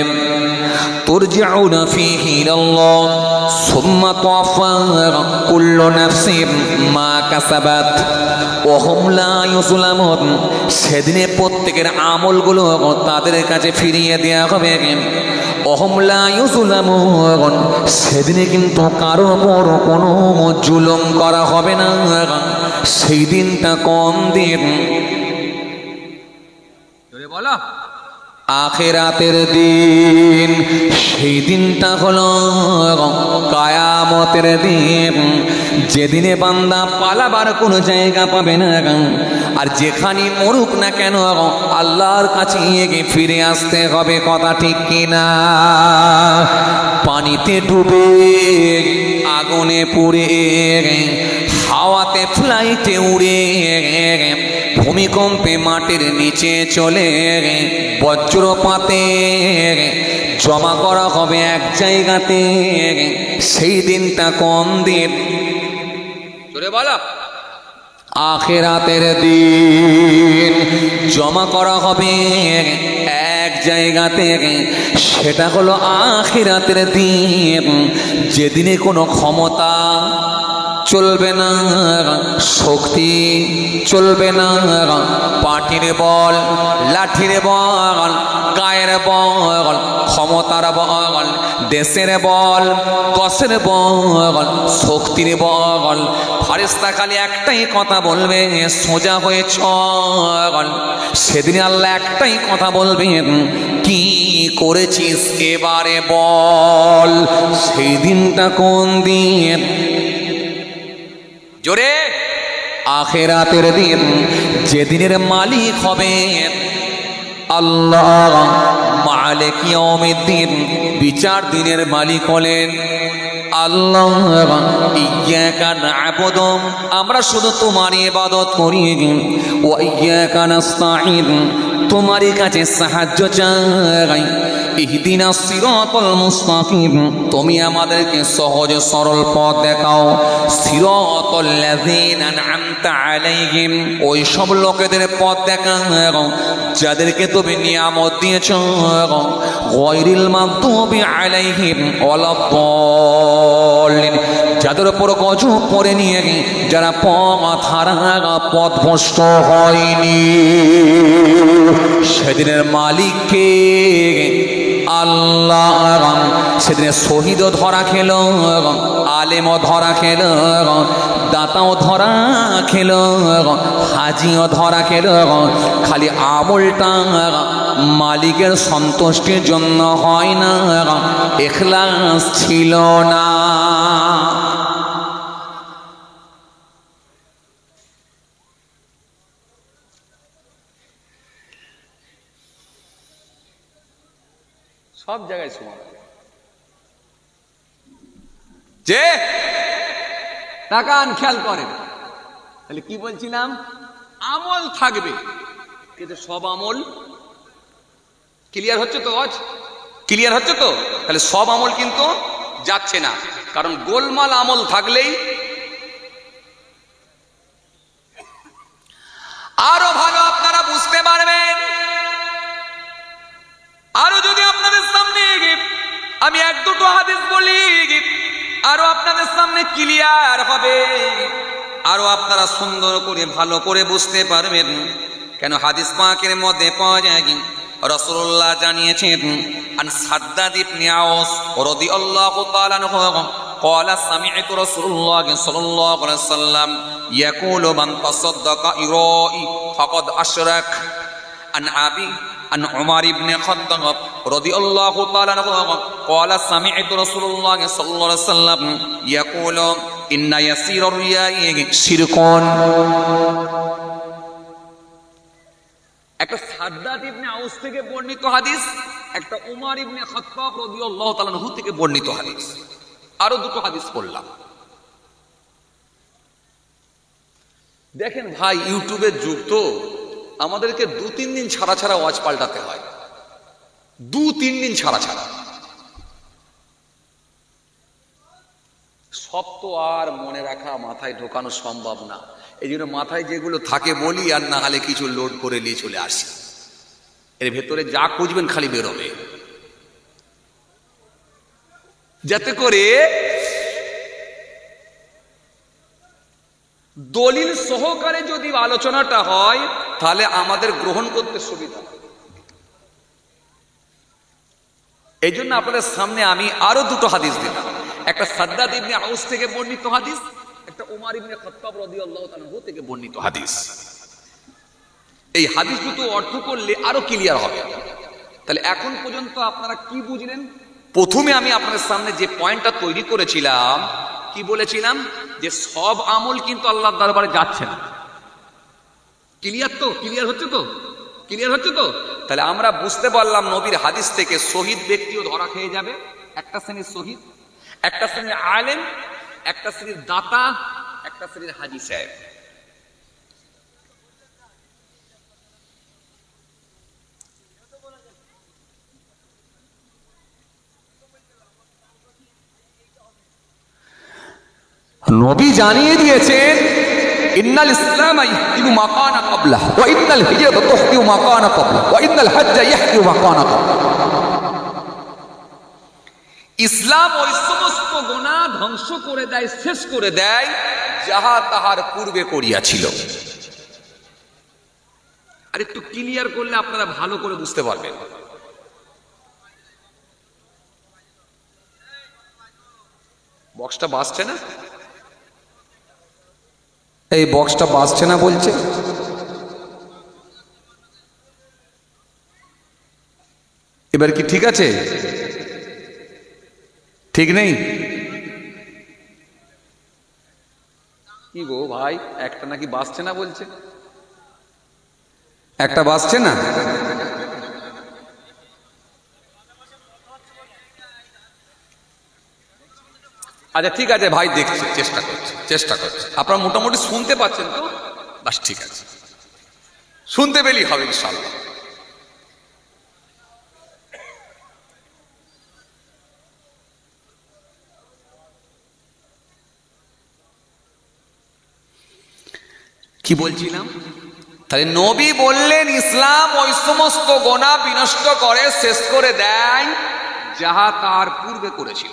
তুরজাউনা ফীহি ইলাল্লাহ সুম্মা তুওয়াফা কুল্লু নাফসিন মা কাসাবাত ওয়া হুম লা ইউযলামুন। সেদিনে প্রত্যেকের আমলগুলো তাদের কাছে ফিরিয়ে দেওয়া হবে। ওয়া হুম লা ইউযলামুন, সেদিনে কিন্তু কারোর উপর কোনো জুলুম করা হবে না। সেই দিনটা কোন দিন? বলো, আখিরাতের দিন। সেই দিনটা হলো কিয়ামতের দিন, যেদিনে বান্দা পালাবার কোনো জায়গা পাবে না, আর যেখানে মরুক না কেন আল্লাহর কাছে গিয়ে ফিরে আসতে হবে। কথা ঠিক কিনা? পানিতে ডুবে, আগুনে পুড়ে, হাওয়াতে ফ্লাইটে উড়ে, ভূমিকম্পে মাটির নিচে চলে, বজ্রপাতে জমা করা হবে এক জায়গাতে। সেই দিনটা কোন দিন? জোরে বলো। আখিরাতের দিন। জমা করা হবে এক জায়গাতে, সেটা হলো আখিরাতের দিন, যেদিনে কোনো ক্ষমতা চলবে না, শক্তি চলবে না, পাটির বল, লাঠির বল, গায়ের বল, ক্ষমতার বল, দেশের বল, দশের বল, শক্তির বল। ফারিস্তা খালি একটাই কথা বলবে, সোজা হয়ে চল। সেদিন আল্লাহ একটাই কথা বলবেন, কি করেছিস এবারে বল। সেই দিনটা কোন দিন? জোরে, আখিরাতের দিন, যেদিনের মালিক হবে আল্লাহ, মালিক ইয়াউমিদ্দিন, বিচার দিনের মালিক হলেন আল্লাহ। ইয়্যাকা না'বুদু, আমরা শুধু তোমারই ইবাদত করি, ওয়া ইয়্যাকা নাস্তাঈন, তোমারই কাছে সাহায্য চাই। ইহদিনাস সিরাতাল মুস্তাকিম, তুমি আমাদেরকে সহজ সরল পথ দেখাও। সিরাতাল লাযিনা আন'আমতা আলাইহিম, ওই সব লোকেদের পথ দেখাও যাদেরকে তুমি নিয়ামত দিয়েছো। গায়রিল মাগদুবি আলাইহিম ওয়ালাদ-দাল্লিন, যাদের উপর গজব পড়ে নিয়ে যারা পথ হারা, পথভ্রষ্ট হয়নি। সেদিনের মালিককে আল্লাহ। সেদিনে শহীদও ধরা খেল, আলেমও ধরা খেল, দাতাও ধরা খেল, হাজিও ধরা খেল। খালি আমলটা মালিকের সন্তুষ্টির জন্য হয় না, ইখলাস ছিল না। সব জায়গায় সমান যে তাকান, খেয়াল করেন। তাহলে কি বলছিলাম? আমল থাকবে, কিন্তু সব আমল ক্লিয়ার হচ্ছে তো? ক্লিয়ার হচ্ছে তো? তাহলে সব আমল কিন্তু যাচ্ছে না, কারণ গোলমাল আমল থাকলেই আরো ভালো আপনারা বুঝতে পারবেন। আরো যদি আপনাদের সামনে আমি এক দুটো হাদিস বলি, আরো আপনাদের সামনে ক্লিয়ার হবে, আরো আপনারা সুন্দর করে ভালো করে বুঝতে পারবেন। কেন হাদিস পাকের মধ্যে পাওয়া যায়, রাসূলুল্লাহ জানিয়েছেন, আন সাদ্দাদ ইবনে আওস রাদিয়াল্লাহু তাআলা আনহু قال سمعت رسول الله صلى الله عليه وسلم يقول من تصدق يرائي فقد أشرك. عن عمر بن الخطاب رضي الله تعالى عنه قال سمعت رسول الله صلى الله عليه وسلم يقول إن يسير الرياء شرك. একটা সাদ্দাদ ইবনে আউস থেকে বর্ণিত হাদিস, একটা উমর ইবনে খাত্তাব রাদিয়াল্লাহু তাআলা আনহু থেকে বর্ণিত হাদিস। আরো দুটো হাদিস পড়লাম। দেখেন ভাই, ইউটিউবের যুগ তো, আমাদেরকে 2-3 দিন ছাড়া ছাড়া ওয়াজ পাল্টাতে হয়, 2-3 দিন ছাড়া ছাড়া। সব তো আর মনে রাখা, মাথায় ঢোকানো সম্ভব না। এই জন্য মাথায় যেগুলো থাকে বলি, আর না হলে কিছু লোড করে নিয়ে চলে আসি। এর ভেতরে যা খুঁজবেন খালি বেরোবে, যাতে করে দলিল সহকারে যদি আলোচনাটা হয়, তাহলে আমাদের গ্রহণ করতে সুবিধা। এই জন্য আপনাদের সামনে আমি আরো দুটো হাদিস দিলাম, একটা সাদ্দাদ ইবনে আউস থেকে বর্ণিত হাদিস, একটা উমর ইবনে খাত্তাব রাদিয়াল্লাহু তাআলা আনহু থেকে বর্ণিত হাদিস। এই হাদিস দুটো অর্থ করলে আরো ক্লিয়ার হবে। তাহলে এখন পর্যন্ত আপনারা কি বুঝলেন? প্রথমে আমি আপনাদের সামনে যে পয়েন্টটা তৈরি করেছিলাম, কি বলেছিলাম? যে সব আমল কিন্তু আল্লাহর দরবারে যাচ্ছে না। ক্লিয়ার তো? ক্লিয়ার হচ্ছে তো? ক্লিয়ার হচ্ছে তো? তাহলে আমরা বুঝতে পারলাম নবীর হাদিস থেকে শহীদ ব্যক্তিও ধরা খেয়ে যাবে। একটা শ্রেণীর শহীদ, একটা শ্রেণীর আলেম, একটা শ্রেণীর দাতা, একটা শ্রেণীর হাজী সাহেব। নবী জানিয়ে দিয়েছেন ইন্নাল ইসলাম ইয়াহদিমু মা কানা ক্বাবলাহু ওয়া ইন্নাল হিজরাতা তুহদিমু মা কানা ক্বাবলাহু ওয়া ইন্নাল হজ্জা ইয়াহদিমু মা কানা ক্বাবলাহু। ইসলাম ওই সমস্ত গুনাহ ধ্বংস করে দেয়, শেষ করে দেয় যাহা তাহার পূর্বে করিয়াছিল। আর একটু ক্লিয়ার করলে আপনারা ভালো করে বুঝতে পারবেন। বক্সটা বাজছে না, এই বক্সটা বাজছে না বলছে। এবার কি ঠিক আছে? ঠিক নেই? কি গো ভাই, একটা নাকি বাজছে না বলছে, একটা বাজছে না। আচ্ছা ঠিক আছে ভাই, দেখছি, চেষ্টা করছি। আপনারা মোটামুটি শুনতে পাচ্ছেন তো? বাস ঠিক আছে, শুনতে পেলেই হবে ইনশাআল্লাহ। কি বলছিলাম? তাহলে নবী বললেন ইসলাম ওই সমস্ত গুনাহ বিনষ্ট করে, শেষ করে দেয় যাহা তার পূর্বে করেছিল।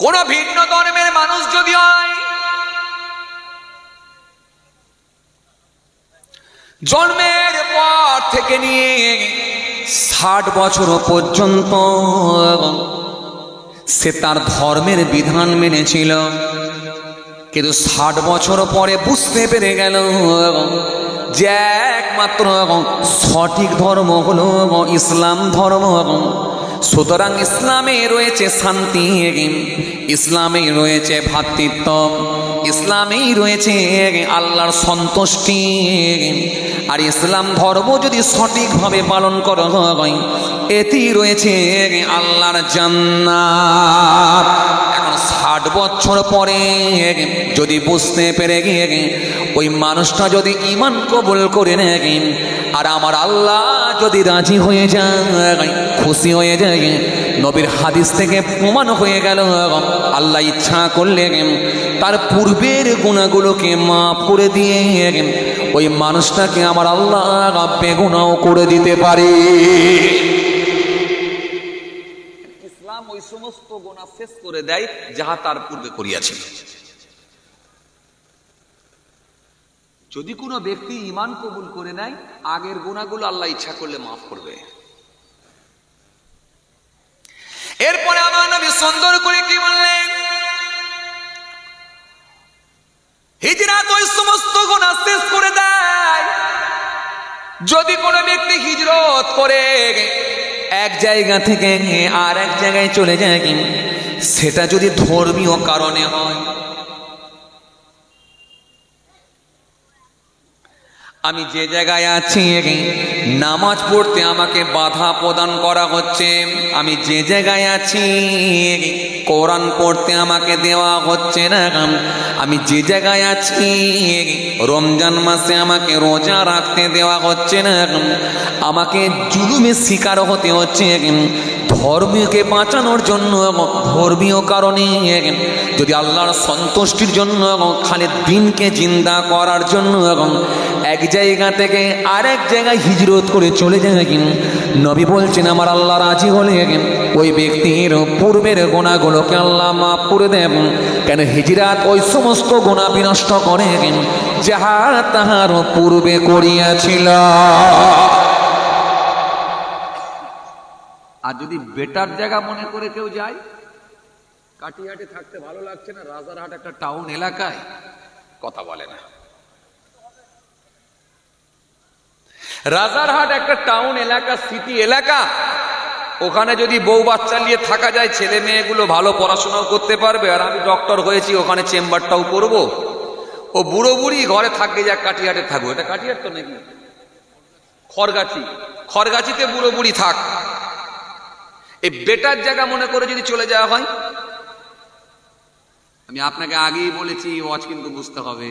কোন ভিন্ন ধর্মের মানুষ যদি হয়, জন্মের পর থেকে নিয়ে 60 বছর পর্যন্ত সে তার ধর্মের বিধান মেনেছিল, কিন্তু 60 বছর পরে বুঝতে পেরে গেল যে একমাত্র সঠিক ধর্ম হলো ইসলাম ধর্ম। সুতরাং ইসলামে রয়েছে শান্তি, ইসলামে রয়েছে ভ্রাতৃত্ব, ইসলামেই রয়েছে আল্লাহর সন্তুষ্টি। আর ইসলাম ধর্ম যদি সঠিকভাবে পালন করা হয়, এতেই রয়েছে আল্লাহর জান্নাত। এখন 60 বছর পরে যদি বুঝতে পেরে গিয়ে ওই মানুষটা যদি ঈমান কবুল করে নেয়, আর আমার আল্লাহ যদি রাজি হয়ে যায়, খুশি হয়ে যায়, নবীর হাদিস থেকে প্রমাণ হয়ে গেল আল্লাহ ইচ্ছা করলে তার পূর্বের গুনাহগুলোকে মাফ করে দিয়ে ওই মানুষটাকে আমার আল্লাহ বেগুনাও করে দিতে পারে। ইসলাম ওই সমস্ত গুনাহ শেষ করে দেয় যাহা তার পূর্বে করিয়াছিল। যদি কোনো ব্যক্তি ঈমান কবুল করে নেয়, আগের গুনাহগুলো আল্লাহ ইচ্ছা করলে মাফ করবে। এরপরে আমার নবী সুন্দর করে কি বললেন? হিজরত ওই সমস্ত গুনাহ শেষ করে দেয়। যদি কোনো ব্যক্তি হিজরত করে এক জায়গা থেকে আর এক জায়গায় চলে যায়, সেটা যদি ধর্মীয় কারণে হয়, আমি যে জায়গায় আছি নামাজ পড়তে আমাকে বাধা প্রদান করা হচ্ছে, আমি যে জায়গায় আছি কোরআন পড়তে আমাকে দেওয়া হচ্ছে না, আমি যে জায়গায় আছি রমজান মাসে আমাকে রোজা রাখতে দেওয়া হচ্ছে না, আমাকে জুলুমের শিকার হতে হচ্ছে, ধর্মকে বাঁচানোর জন্য ধর্মীয় কারণে, যদি আল্লাহর সন্তুষ্টির জন্য খালি দিনকে জিন্দা করার জন্য এক জায়গা থেকে আরেক জায়গায় হিজরত করে চলে যায়, নবী বলছেন আমার আল্লাহ রাজি হলে ওই ব্যক্তির পূর্বের গুনাহগুলোকে আল্লাহ মাফ করে দেন। কেন? হিজরত ওই সমস্ত গুনাহ বিনষ্ট করে যাহা তাহার পূর্বে করিয়াছিল। আর যদি বেটার জায়গা মনে করে কেউ যায়, কাটিহাটে থাকতে ভালো লাগছে না, রাজারহাট একটা টাউন এলাকায়, কথা বলে না, রাজারহাট একটা টাউন এলাকা, সিটি এলাকা, ওখানে যদি বউ বাচ্চা নিয়ে থাকা যায়, ছেলে মেয়েগুলো ভালো পড়াশোনাও করতে পারবে, আর আমি ডক্টর হয়েছি ওখানে চেম্বারটাও করব, ও বুড়ো বুড়ি ঘরে থাকবে, যা কাটিহাটে থাকবো। এটা কাটিহাট তো নাকি খড়গাছি, খড়গাছিতে বুড়ো বুড়ি থাক। এই বেটার জায়গা মনে করে যদি চলে যাওয়া হয়, আমি আপনাকে আগেই বলেছি ওয়াজ কিন্তু বুঝতে হবে,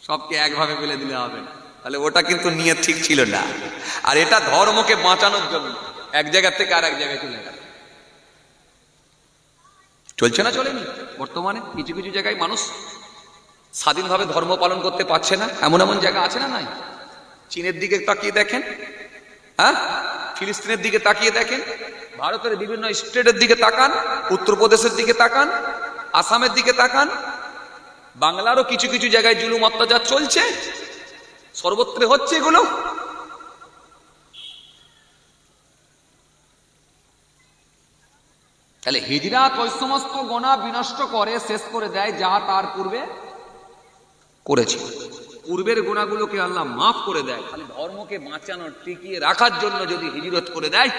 সবকে একভাবে ফেলে দিলে হবে না, তাহলে ওটা কিন্তু নিয়ত ঠিক ছিল না। আর এটা ধর্মকে বাঁচানোর জন্য। এক জায়গা থেকে আর এক জায়গায় চলে গেল। চলছে না, চলেনি? বর্তমানে কিছু কিছু জায়গায় মানুষ স্বাধীনভাবে ধর্ম পালন করতে পারছে না, এমন এমন জায়গা আছে না? নাই? চীনের দিকে তাকিয়ে দেখেন, হ্যাঁ, ফিলিস্তিনের দিকে তাকিয়ে দেখেন, ভারতের বিভিন্ন স্টেটের দিকে তাকান, উত্তরপ্রদেশের দিকে তাকান, আসামের দিকে তাকান, বাংলারও কিছু কিছু জায়গায় জুলুম অত্যাচার চলছে, সর্বত্র হচ্ছে এগুলো। তাহলে হিজরাত ওই সমস্ত গোনা বিনষ্ট করে শেষ করে দেয় যা তার পূর্বে করেছে। পূর্বের গোনাগুলোকে আল্লাহ মাফ করে দেয়। খালি ধর্মকে বাঁচানোর, টিকিয়ে রাখার জন্য যদি হিজরত করে দেয়,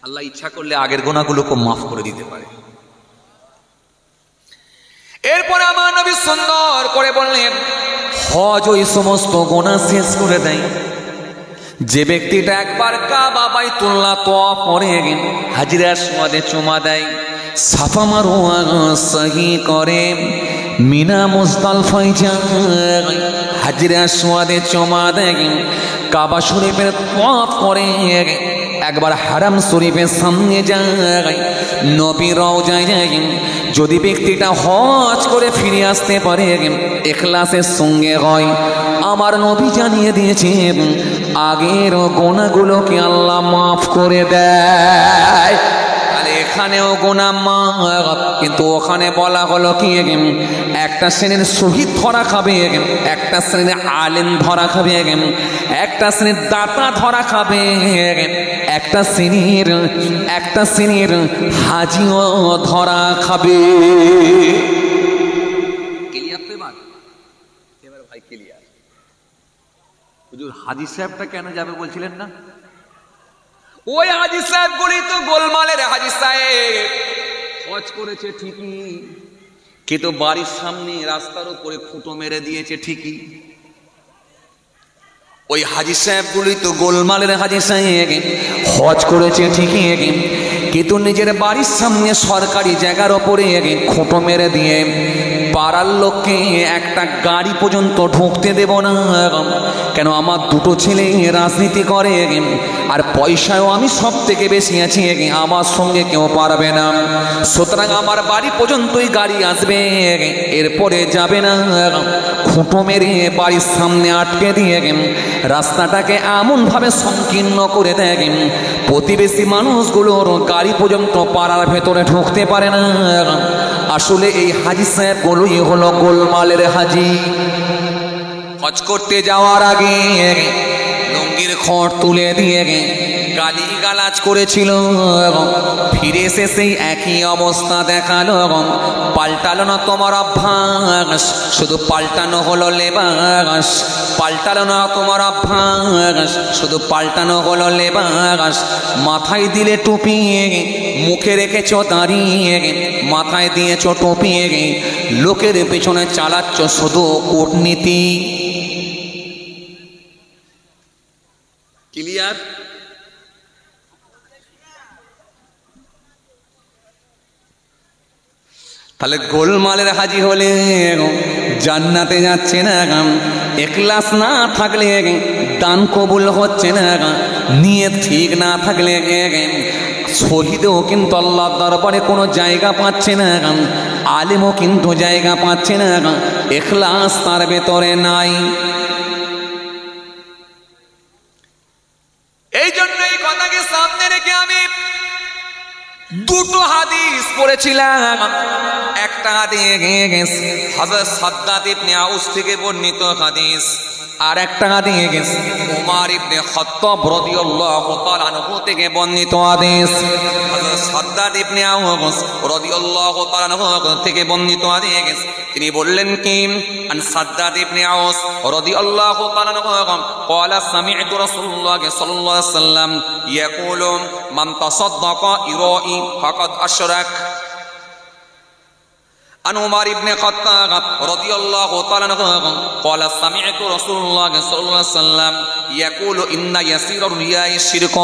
আল্লাহ ইচ্ছা করলে আগের গোনাগুলোকে মাফ করে দিতে পারে। এরপরে আমার নবী সুন্দর করে বললেন, হজ ওই সমস্ত গোনা শেষ করে দেয়। যে ব্যক্তিটা একবার কাবা বাইতুল্লাহ তওয়াফ করে হাজরে আসওয়াদে চুমা দেয়, সাফা মারওয়া সহি করে, মিনা মুজদালিফায় যায়, হাজরে আসওয়াদে চুমা দেয়, কাবা শরীফের তওয়াফ করে, একবার হারাম শরীফের সামনে যায়, নবী রওজায় যায়, যদি ব্যক্তিটা হজ করে ফিরে আসতে পারে ইখলাসের সঙ্গে হয়, আমার নবী জানিয়ে দিয়েছেন আগের গোনাগুলোকে আল্লাহ মাফ করে দেয়। তাহলে এখানেও গোনা মাফ, কিন্তু ওখানে বলা হলো কি, একটা শ্রেণীর শহীদ ধরা খাবে, একটা শ্রেণীর আলেম ধরা খাবে, একটা শ্রেণীর দাতা ধরা খাবে, একটা শ্রেণীর হাজিও ধরা খাবে। ক্লিয়ার তো? এবার ভাই ক্লিয়ার। হুজুর হাজী সাহেবটা কেন যাবে বলছিলেন না? ওই হাজী সাহেব গুলি তো গোলমালের হাজী সাহেব, হজ করেছে ঠিকই, কিন্তু বাড়ির সামনে রাস্তার উপরে খুঁটো মেরে দিয়েছে ঠিকই। ওই হাজী সাহেব গুলি তো গোলমালের হাজী সাহেব, হজ করেছে ঠিকই, কিন্তু নিজের বাড়ির সামনে সরকারি জায়গার ওপরে খুঁটো মেরে দিয়ে পাড়ার লোককে একটা গাড়ি পর্যন্ত ঢুকতে দেব না। কেন? আমার দুটো ছেলে রাজনীতি করে, আর পয়সাও আমি সব থেকে বেশি আছি, আমার সঙ্গে কেউ পারবে না, সুতরাং আমার বাড়ি পর্যন্তই গাড়ি আসবে, এরপরে যাবে না। খুঁটো মেরে বাড়ির সামনে আটকে দিয়ে রাস্তাটাকে এমনভাবে সংকীর্ণ করে দেয়, প্রতিবেশী মানুষগুলোর গাড়ি পর্যন্ত পাড়ার ভেতরে ঢুকতে পারে না। আসলে এই হাজী সাহেব গুলোই হলো গোলমালের হাজী। হজ করতে যাওয়ার আগে লুঙ্গির খড় তুলে দিয়ে গালি গালাজ করেছিল, ফিরে এসে সেই একই অবস্থা দেখালো। পাল্টালো না তোমার অভ্যাস, শুধু পাল্টানো হলো লেবাস। পাল্টালো না তোমার অভ্যাস, শুধু পাল্টানো হলো লেবাস। মাথায় দিলে টুপি, মুখে রেখেছ দাঁড়িয়ে, মাথায় দিয়েছ টুপি, লোকের পেছনে চালাচ্ছ শুধু কূটনীতি। ক্লিয়ার? তাহলে গোলমালের হাজী হলে জান্নাতে যাচ্ছে না, ইখলাস না থাকলে দান কবুল হচ্ছে না, নিয়ত ঠিক না থাকলে শহীদও কিন্তু আল্লাহর দরবারে কোনো জায়গা পাচ্ছে না, আলেমও কিন্তু জায়গা পাচ্ছে না, ইখলাস তার ভেতরে নাই। এই জন্য এই কথাকে সামনে রেখে আমি দুটো হাদিস পড়েছিলাম। একটা হাদিস হযরত সাদ্দাত ইবনে আউস থেকে বর্ণিত হাদিস, আর একটা হাদিস উমর ইবনে খাত্তাব রাদিয়াল্লাহু তাআলা আনহু থেকে বর্ণিত হাদিস। হযরত সাদ্দাত ইবনে আউস রাদিয়াল্লাহু তাআলা আনহু থেকে বর্ণিত হাদিস, তিনি বললেন কি, আন সাদ্দাত ইবনে আউস রাদিয়াল্লাহু তাআলা আনহু قال سمعت رسول الله صلى الله عليه وسلم يقول من تصدق إرائي فقد أشرك. عن عمر بن الخطاب رضي الله تعالى عنه قال سمعت رسول الله صلى الله عليه وسلم يقول إن يسير الرياء شرك.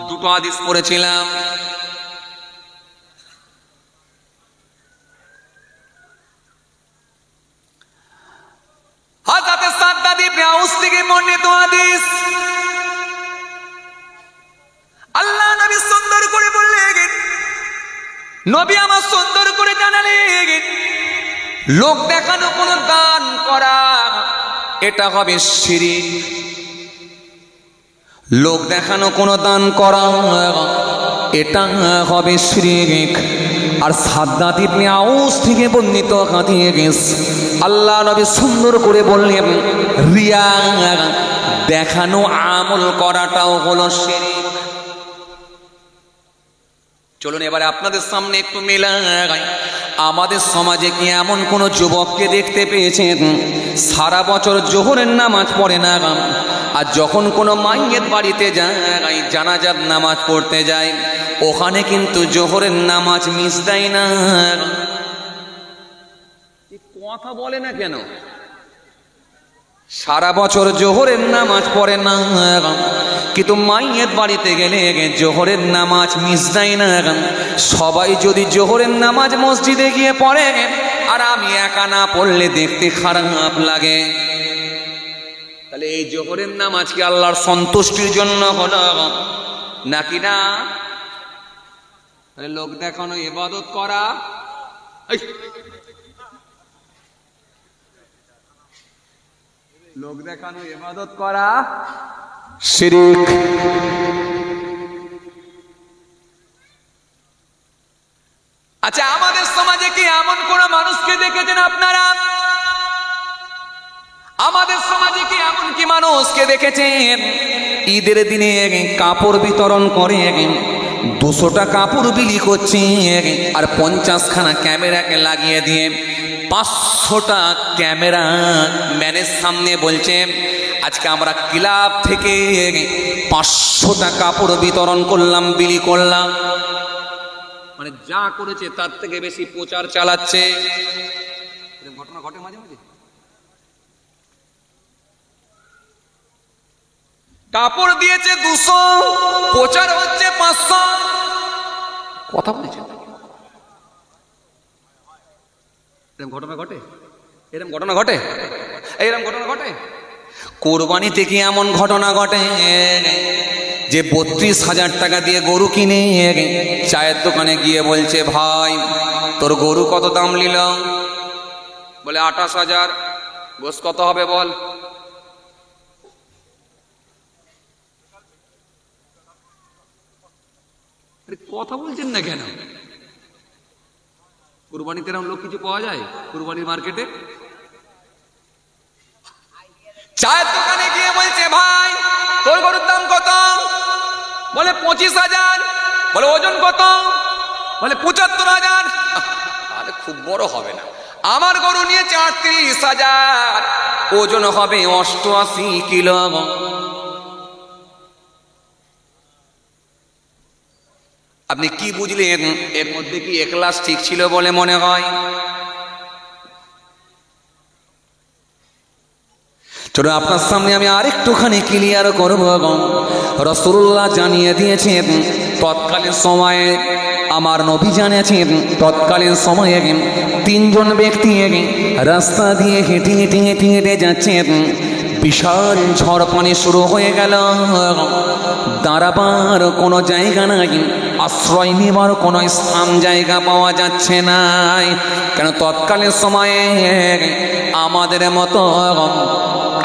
দুটো হাদিস পড়েছিলাম। হযরত সাদ্দাত ইবনে আউস থেকে বর্ণিত হাদিস, নবী আমার সুন্দর করে জানালেন, লোক দেখানো কোনো দান করা এটা হবে শিরক। লোক দেখানো কোনো দান করা এটা হবে শিরক। আর সাদ্দাত ইবনে আউস থেকে বর্ণিত হাদিস, আল্লাহ নবী সুন্দর করে বললেন, রিয়া দেখানো আমল করাটাও হলো শিরক। চলুন এবারে আপনাদের সামনে একটু মেলাই। আমাদের সমাজে কি এমন কোন যুবককে দেখতে পেয়েছেন সারা বছর জোহরের নামাজ পড়ে না, আর যখন কোনো মাইয়ের বাড়িতে যায়, জানাজার নামাজ পড়তে যায়, ওখানে কিন্তু জোহরের নামাজ মিস দেয় না? কথা বলে না কেন? সারা বছর জোহরের নামাজ পড়ে না, কিন্তু মাইয়ের বাড়িতে গেলে জোহরের নামাজ মিস দেয় না। সবাই যদি জোহরের নামাজ মসজিদে গিয়ে পড়ে আর আমি একা না পড়লে দেখতে খারাপ লাগে, তাহলে এই জোহরের নামাজ কি আল্লাহর সন্তুষ্টির জন্য হলো নাকি না? তাহলে লোক দেখানো ইবাদত করা, লোক দেখানো ইবাদত করা শিরক। আচ্ছা, আমাদের সমাজে কি এমন কোন মানুষকে দেখেছেন আপনারা? আমাদের সমাজে কি এমন কি মানুষকে দেখেছেন ঈদের দিনে কাপড় বিতরণ করে 200টা কাপড় বিলি করছে, আর 50খানা ক্যামেরাকে লাগিয়ে দিয়ে 500টা ক্যামেরা ম্যানের সামনে বলছে, আজকে আমরা ক্লাব থেকে 500টা কাপড় বিতরণ করলাম, বিলি করলাম। মানে যা করেছে তার থেকে বেশি প্রচার চালাচ্ছে। ঘটনা ঘটে মাঝে মাঝে। কাপড় দিয়েছে 200, প্রচার হচ্ছে 500। কথা বলছে, এরকম ঘটনা ঘটে, এরকম ঘটনা ঘটে, এইরকম ঘটনা ঘটে। কোরবানিতে কি এমন ঘটনা ঘটে যে 32,000 টাকা দিয়ে গরু কিনে চায়ের দোকানে গিয়ে বলছে, ভাই তোর গরু কত দাম নিল? বলে 28,000। গোশ কত হবে বল? কথা বলছেন না কেন? কুরবানিতে এরকম লোক কিছু পাওয়া যায়? কুরবানির মার্কেটে চায়ের দোকানে গিয়ে বলছে, ভাই তোর গরুর দাম কত? বলে 25,000। বলে ওজন কত? বলে 75,000। আরে খুব বড় হবে না, আমার গরু নিয়ে 38,000, ওজন হবে 88 কিলো। আপনি কি বুঝলেন? এর মধ্যে কি এখলাস ঠিক ছিল বলে মনে হয়? চলো আপনার সামনে আমি আরেকটুখানি ক্লিয়ার করব। রাসূলুল্লাহ জানিয়ে দিয়েছেন, তৎকালীন সময়ে আমার নবী জানিয়েছেন, তৎকালীন সময়ে 3জন ব্যক্তি রাস্তা দিয়ে হেঁটে হেঁটে হেঁটে হেঁটে যাচ্ছেন। বিশাল ঝড় পানি শুরু হয়ে গেল, দাঁড়াবার কোনো জায়গা নাই, আশ্রয় নেবার কোনো স্থান জায়গা পাওয়া যাচ্ছে না। কেন তৎকালীন সময়ে আমাদের মতো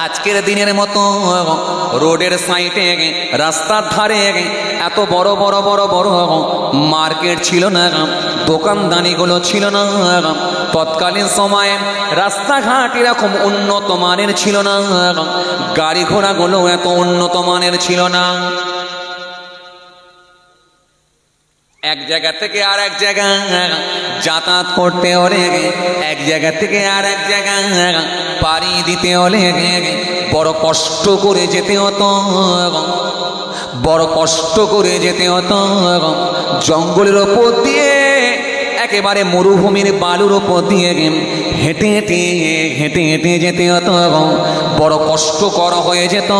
আজকের দিনের মতো রোডের সাইডে রাস্তার ধারে এত বড় বড় বড় বড় মার্কেট ছিল না, দোকানদানিগুলো ছিল না। তৎকালীন সময়ে রাস্তাঘাট এরকম উন্নত মানের ছিল না, গাড়ি ঘোড়াগুলো এত উন্নত মানের ছিল না। এক জায়গা থেকে আর এক জায়গা যাতায়াত করতে হলে, এক জায়গা থেকে আর এক জায়গা পাড়ি দিতে হলে বড় কষ্ট করে যেতে হতো, বড় কষ্ট করে যেতে হতো। জঙ্গলের ওপর দিয়ে, একেবারে মরুভূমির বালুর ওপর দিয়ে হেঁটে হেঁটে হেঁটে হেঁটে যেতে হতো, বড় কষ্টকর হয়ে যেত।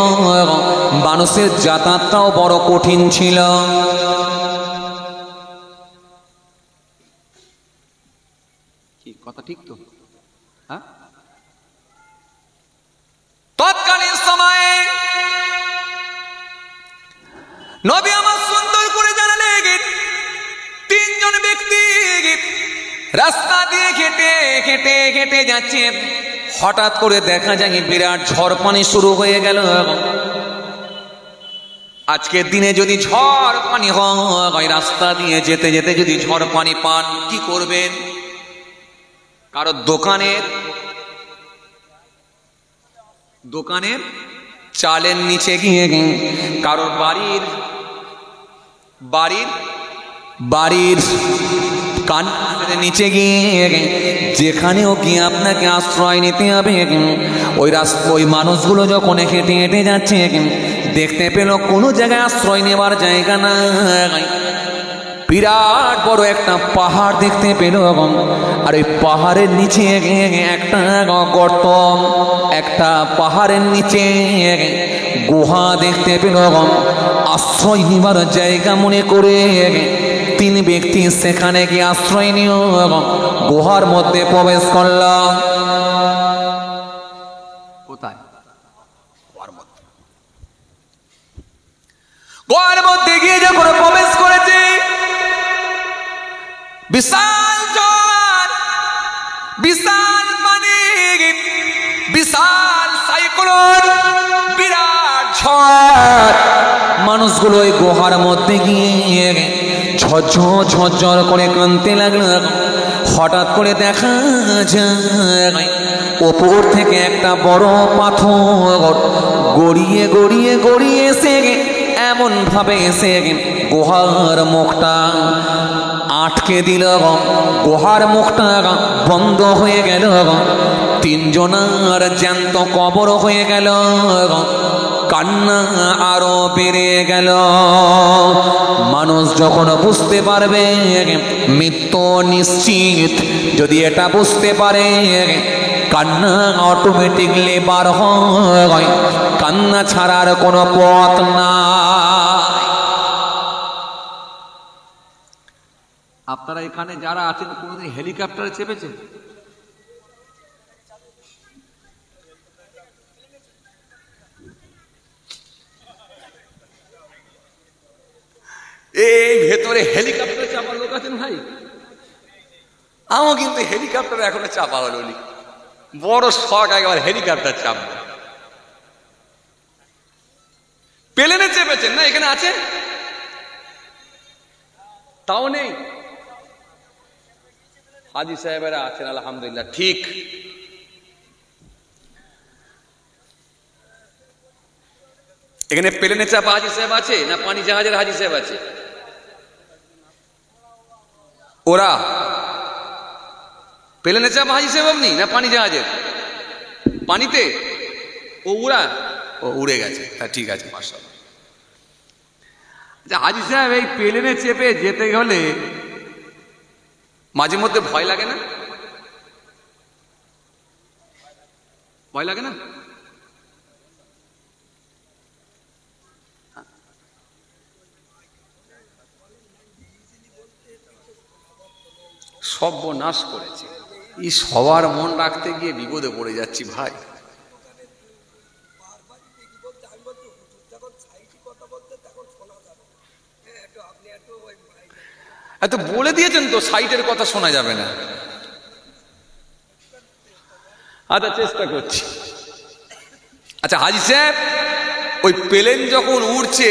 মানুষের যাতায়াতটাও বড় কঠিন ছিল। কথা ঠিক তো? হ্যাঁ, তৎকালীন সময়ে নবী আমার সুন্দর করে জানালেন, 3জন ব্যক্তি রাস্তা দিয়ে হেঁটে হেঁটে হেঁটে যাচ্ছে, হঠাৎ করে দেখা যায় বিরাট ঝড় পানি শুরু হয়ে গেল। আজকের দিনে যদি ঝড় পানি হয়, রাস্তা দিয়ে যেতে যেতে যদি ঝড় পানি পান, কি করবেন? কারো দোকানের চালের নিচে গিয়ে, কারোর বাড়ির কানের নিচে গিয়ে, যেখানেও গিয়ে আপনাকে আশ্রয় নিতে হবে। ওই মানুষগুলো যখন হেঁটে হেঁটে যাচ্ছে, দেখতে পেল কোনো জায়গায় আশ্রয় নেবার জায়গা নাই। বিরাট বড় একটা পাহাড় দেখতে পেল, আর ওই পাহাড়ের নিচে একটা গর্ত, একটা পাহাড়ের নিচে গুহা দেখতে পেল। আশ্রয় নেবার জায়গা মনে করে তিন ব্যক্তি সেখানে গিয়ে আশ্রয় নিয়ে গুহার মধ্যে প্রবেশ করল। কোথায়? গুহার মধ্যে গিয়ে যখন প্রবেশ করেছে, বিশাল ঝড়, বিশাল পানি, বিশাল সাইক্লোন, বিরাট ঝড়। মানুষগুলো ওই গুহার মধ্যে গিয়ে ঝরঝর করে কাঁদতে লাগলো। হঠাৎ করে দেখা যায় ওপর থেকে একটা বড় পাথর গড়িয়ে গড়িয়ে গড়িয়ে এসে এমন ভাবে এসে গুহার মুখটা আটকে দিল। গুহার মুখটা বন্ধ হয়ে গেল। তিনজনার জ্যান্ত কবর হয়ে গেল। কান্না আরো বেড়ে গেল। মানুষ যখন বুঝতে পারবে মৃত্যু নিশ্চিত, যদি এটা বুঝতে পারে, কান্না অটোমেটিকলি বার হয়। কান্না ছাড়ার কোনো পথ না। আপনারা এখানে যারা আছেন, কোনোদিন হেলিকপ্টারে চেপেছেন? এই ভেতরে হেলিকপ্টারে চাপার লোক আছেন ভাই? আমার কিন্তু হেলিকপ্টারে এখনো চাপা হলো নি। বড় শখ একবার হেলিকপ্টার চাপব। প্লেনে চেপেছেন না? এখানে আছে? তাও নেই। হাজি সাহেবেরা আছেন, আলহামদুলিল্লাহ। ঠিক, এখানে প্লেনে চাপা হাজি সাহেব আছে না পানি জাহাজের হাজি সাহেব আছে? ওরা প্লেনে চাপা হাজি সাহেব আপনি না পানি জাহাজের? পানিতে ও উড়ে গেছে। হ্যাঁ, ঠিক আছে, মাশাআল্লাহ। আচ্ছা হাজি সাহেব, এই প্লেনে চেপে যেতে গেলে মাঝে মধ্যে ভয় লাগে না? ভয় লাগে না? সর্বনাশ করেছে। এই সবার মন রাখতে গিয়ে বিপদে পড়ে যাচ্ছি ভাই। এত বলে দিয়েছেন তো সাইটের কথা শোনা যাবে না। আচ্ছা, চেষ্টা করছি। আচ্ছা হাজি সাহেব, ওই প্লেন যখন উড়ছে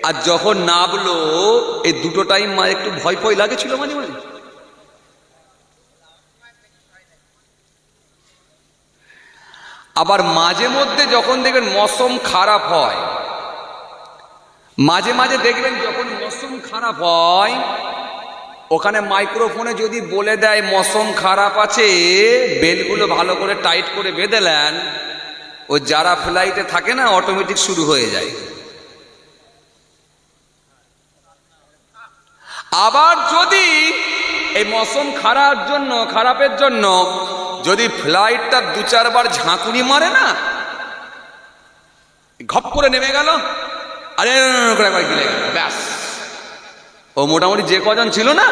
আর যখন নামলো, এই দুটো টাইম একটু ভয় ভয় লাগেছিল মাঝে মাঝে? আবার মাঝে মধ্যে যখন দেখবেন মৌসুম খারাপ হয়, মাঝে মাঝে দেখবেন যখন মৌসুম খারাপ হয়, ওখানে মাইক্রোফোনে যদি বলে দেয় মৌসুম খারাপ আছে, বেলগুলো ভালো করে টাইট করে বেঁধে নেন, ও যারা ফ্লাইটে থাকে না অটোমেটিক শুরু হয়ে যায়। আবার যদি এই মৌসুম খারাপের জন্য যদি ফ্লাইটটা দু চারবার ঝাঁকুনি মারে না, ঘপ করে নেমে গেল, আরে একবার গিলে গেল, ব্যাস। ও মোটামুটি যে কজন ছিল না,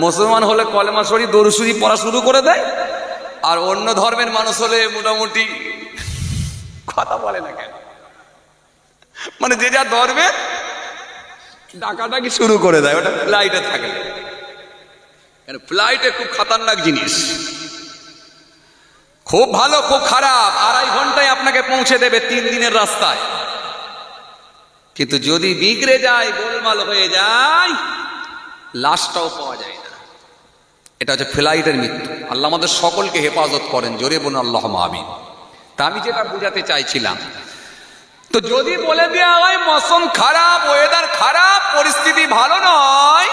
মুসলমান হলে কলেমা শরীফ দরুদ শরীফ পড়া শুরু করে দেয়, আর অন্য ধর্মের মানুষ হলে মোটামুটি কথা বলে না কেন, মানে যে যা ধর্মের ডাকাডাকি শুরু করে দেয়, ওটা ফ্লাইটে থাকে। ফ্লাইটে খুব খতরনাক জিনিস, খুব ভালো খুব খারাপ, 2.5 ঘন্টায় আপনাকে পৌঁছে দেবে 3 দিনের রাস্তায়। কিন্তু যদি বিগড়ে যায়, গোলমাল হয়ে যায়, লাশটাও পাওয়া যায় না। এটা হচ্ছে ফ্লাইটের মৃত্যু। আল্লাহ আমাদের সকলকে হেফাজত করেন, জোরে বলুন আল্লাহুম্মা আমিন। তা আমি যেটা বুঝাতে চাইছিলাম, তো যদি বলে দেওয়া হয় মৌসুম খারাপ, ওয়েদার খারাপ, পরিস্থিতি ভালো নয়,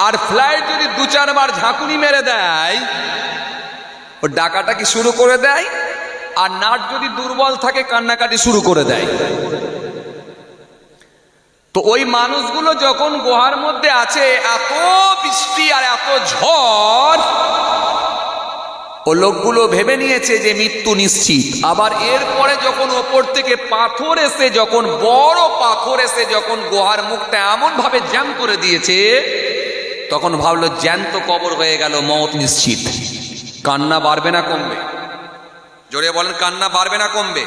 আর ফ্লাইট যদি 2-4 বার ঝাঁকুনি মেরে দেয়, ও ডাকাটাকি শুরু করে দেয়, আর নাট যদি দুর্বল থাকে কান্নাকাটি শুরু করে দেয়। তো ওই মানুষগুলো যখন গুহার মধ্যে আছে, এত বৃষ্টি আর এত ঝড়, ও লোকগুলো ভেবে নিয়েছে যে মৃত্যু নিশ্চিত। আবার এরপরে যখন ওপর থেকে পাথর এসে, যখন বড় পাথর এসে যখন গুহার মুখটা এমন ভাবে জ্যাম করে দিয়েছে, তখন ভাবলো জ্যান্ত কবর হয়ে গেল, মওত নিশ্চিত। কান্না বাড়বে না কমবে? জোরে বলেন, কান্না বাড়বে না কমবে?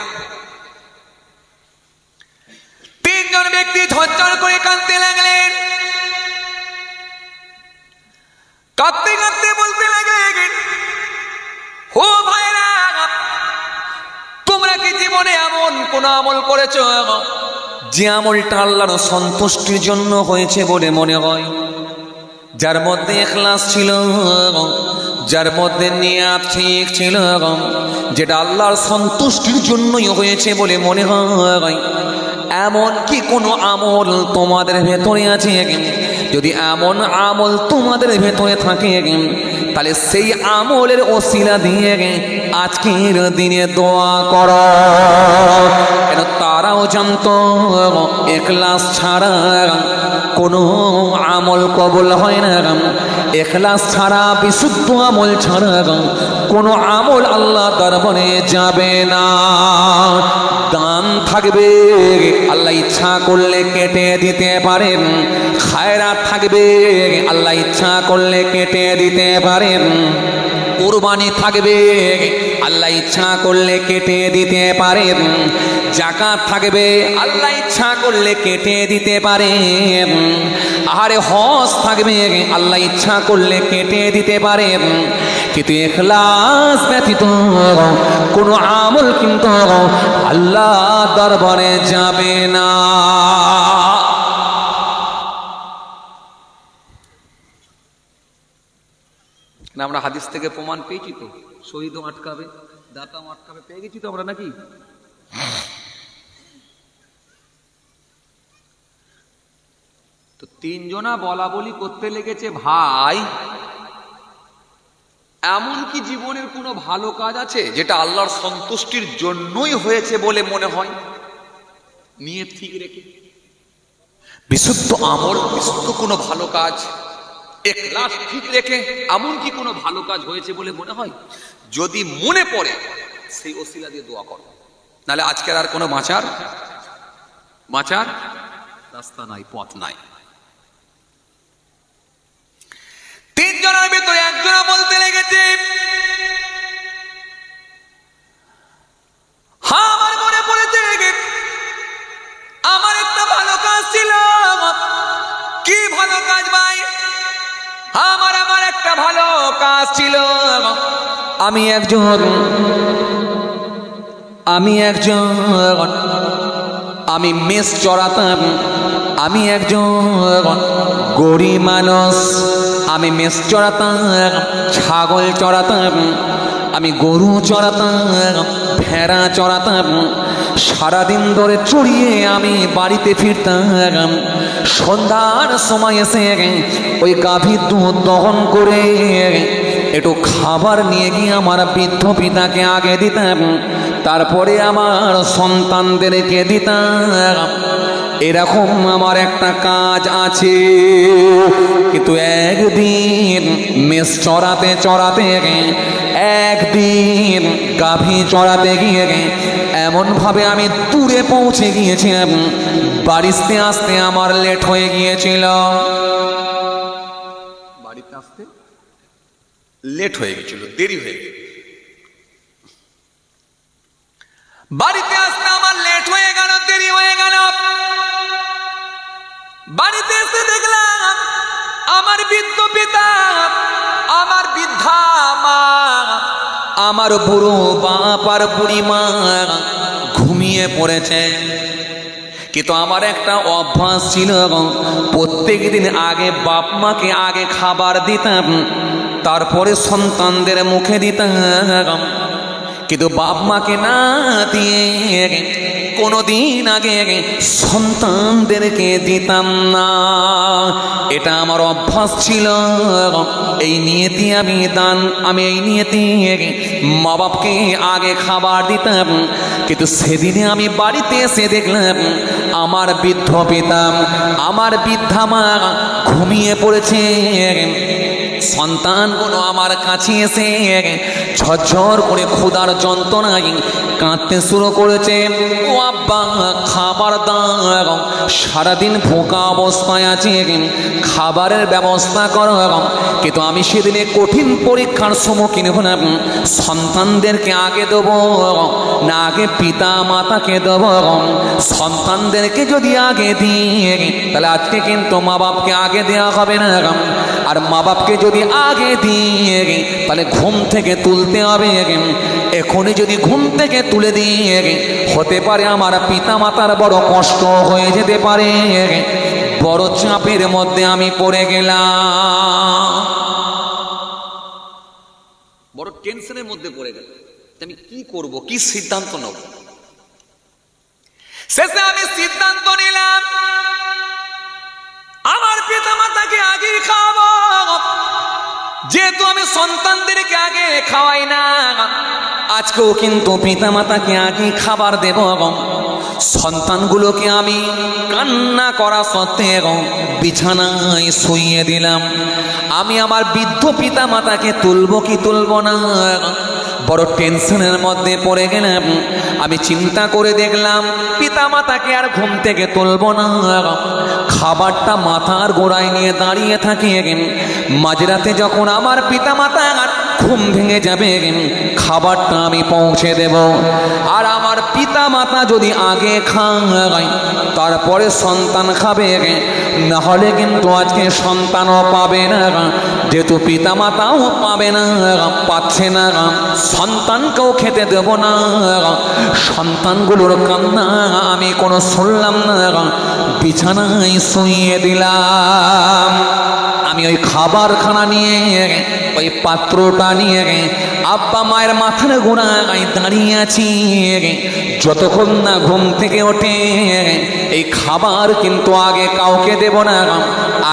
3 জন ব্যক্তি ঝরঝর করে কাঁদতে লাগলেন। কাঁদতে কাঁদতে বলতে লাগলেন, ও ভাইরা, তোমরা কি জীবনে এমন কোন আমল করেছো যে আমলটা আল্লাহর সন্তুষ্টির জন্য হয়েছে বলে মনে হয়? যার মধ্যে ইখলাস ছিল, যার মধ্যে নিয়াত ঠিক ছিল, যেটা আল্লাহর সন্তুষ্টির জন্যই হয়েছে বলে মনে হয়, এমন কি কোনো আমল তোমাদের ভেতরে আছে? যদি এমন আমল তোমাদের ভেতরে থাকে, তাহলে সেই আমলের ওসিলা দিয়ে আজকের দিনে দোয়া করো। কেন তারাও জানতো ইখলাস ছাড়া কোনো আমল কবুল হয় না, ইখলাস ছাড়া, বিশুদ্ধ আমল ছাড়া কোনো আমল আল্লাহ দরবারে যাবে না। দান থাকবে, আল্লাহ ইচ্ছা করলে কেটে দিতে পারেন। খায়রাত থাকবে, আল্লাহ ইচ্ছা করলে কেটে দিতে পারেন। কুরবানি থাকবে, আল্লাহ ইচ্ছা করলে কেটে দিতে পারেন। যাকাত থাকবে, আল্লাহ ইচ্ছা করলে কেটে দিতে পারেন। আর হজ থাকবে, আল্লাহ ইচ্ছা করলে কেটে দিতে পারেন। কিন্তু ইখলাস ব্যতীত কোনো আমল কিন্তু আল্লাহ দরবারে যাবে না। আমরা হাদিস থেকে প্রমাণ পেয়েছি তো, শহীদও আটকাবে, দাতাও আটকাবে, পেয়ে গেছি তো আমরা নাকি? তো 3 জনা বলা বলি করতে লেগেছে, ভাই এমন কি জীবনের কোনো ভালো কাজ আছে যেটা আল্লাহর সন্তুষ্টির জন্যই হয়েছে বলে মনে হয়? নিয়ত ঠিক রেখে, বিশুদ্ধ আমল, বিশুদ্ধ কোনো ভালো কাজ, ইখলাস ঠিক রেখে এমন কি কোনো ভালো কাজ হয়েছে বলে মনে হয়? যদি মনে পড়ে, সেই ওসিলা দিয়ে দোয়া করো, নাহলে আজকের আর কোনো বাঁচার রাস্তা নাই, পথ নাই। 3 জনের ভিতরে একজনা বলতে লেগেছে, হ্যাঁ আমার মনে পড়েছে, আমার একটা ভালো কাজ ছিল। কি ভালো কাজ ভাই? আমার একটা ভালো কাজ ছিল। আমি মেষ চড়াতাম। আমি একজন গরিব মানুষ, আমি মেষ চড়াতাম, ছাগল চড়াতাম, আমি গরু চড়াতাম, ভেড়া চড়াতাম। সারাদিন ধরে চড়িয়ে আমি বাড়িতে ফিরতাম। সন্ধ্যার সময় এসে ওই গাভীর দুধ দহন করে একটু খাবার নিয়ে গিয়ে আমার বৃদ্ধ পিতাকে আগে দিতাম, তারপরে আমার সন্তানদেরকে দিতাম। এরকম আমার একটা কাজ আছে। কিন্তু একদিন মেষ চড়াতে চড়াতে, একদিন গাভী চড়াতে গিয়ে এমন ভাবে আমি দূরে পৌঁছে গিয়েছিলাম, বাড়িতে আসতে আমার লেট হয়ে গিয়েছিল। বাড়িতে আসতে লেট হয়ে গেছিল, দেরি হয়ে গেল। বাড়িতে আসতে আমার লেট হয়ে গেল, দেরি হয়ে গেল। বাড়িতে এসে দেখলাম আমার বৃদ্ধ পিতা আমার বৃদ্ধা মা, আমার বুড়ো বাপ আর বুড়ি মা ঘুমিয়ে পড়েছে। কিন্তু আমার একটা অভ্যাস ছিল, প্রত্যেক দিন আগে বাপ মাকে আগে খাবার দিতাম, তারপরে সন্তানদের মুখে দিতাম। কিন্তু বাপ মাকে না দিয়ে কোনোদিন আগে সন্তানদেরকে দিতাম না। এটা আমার অভ্যাস ছিল। এই নিয়তি আমি এই নিয়তি মা বাপকে আগে খাবার দিতাম। কিন্তু সেদিনে আমি বাড়িতে এসে দেখলাম আমার বৃদ্ধ পিতা, আমার বৃদ্ধা মা ঘুমিয়ে পড়েছে। সন্তানগুলো আমার কাছে এসে ঝরঝর করে ক্ষুধার যন্ত্রণায় কাঁদতে শুরু করেছে। ও আব্বা, খাবার দাও, সারাদিন ভোকা অবস্থায় আছে, খাবারের ব্যবস্থা করো। কিন্তু আমি সেদিনে কঠিন পরীক্ষার সম্মুখীন হলাম। সন্তানদেরকে আগে দেবো না আগে পিতা মাতাকে দেবো? সন্তানদেরকে যদি আগে দিই তাহলে আজকে কিন্তু মা বাপকে আগে দেওয়া হবে না। আর মা বাপকে যদি আগে দিয়ে তাহলে ঘুম থেকে তুলতে হবে। এখনই যদি ঘুম থেকে তুলে দিয়ে হতে পারে আমার পিতা মাতার বড় কষ্ট হয়ে যেতে পারে, বড় চাপের মধ্যে আমি পড়ে গেলাম, বড় টেনশনের মধ্যে পড়ে গেলাম। আমি কি করব, কি সিদ্ধান্ত নেব? শেষে আমি সিদ্ধান্ত নিলাম আমার পিতা মাতাকে আগে খাওয়াবো। যেহেতু আমি সন্তানদেরকে আগে খাওয়াই না, আজকেও কিন্তু পিতা মাতাকে আগে খাবার দেব। সন্তানগুলোকে আমি কান্না করা সত্ত্বেও বিছানায় শুইয়ে দিলাম। আমি আমার বৃদ্ধ পিতা মাতাকে তুলবো কি তুলবো না, বড় টেনশনের মধ্যে পড়ে গেলাম। আমি চিন্তা করে দেখলাম পিতা মাতাকে আর ঘুম থেকে তুলবো না। খাবারটা মাথার গোড়ায় নিয়ে দাঁড়িয়ে থাকে। মাঝরাতে যখন আমার পিতা মাতা ঘুম ভেঙে যাবে, খাবারটা আমি পৌঁছে দেব। আর আমার পিতা মাতা যদি আগে খায় তারপরে সন্তান খাবে, না হলে কিন্তু আজকে সন্তানও পাবে না। যেহেতু পিতা মাতাও পাবে না, পাচ্ছে না, সন্তানকেও খেতে দেব না। সন্তানগুলোর কান্না আমি কোনো শুনলাম না, বিছানায় শুইয়ে দিলাম। আমি ওই খাবারখানা নিয়ে, ওই পাত্রটা নিয়ে আব্বা মায়ের মাথার গোড়ায় দাঁড়িয়ে আছি। যতক্ষণ না ঘুম থেকে ওঠে এই খাবার কিন্তু আগে কাউকে দেব না,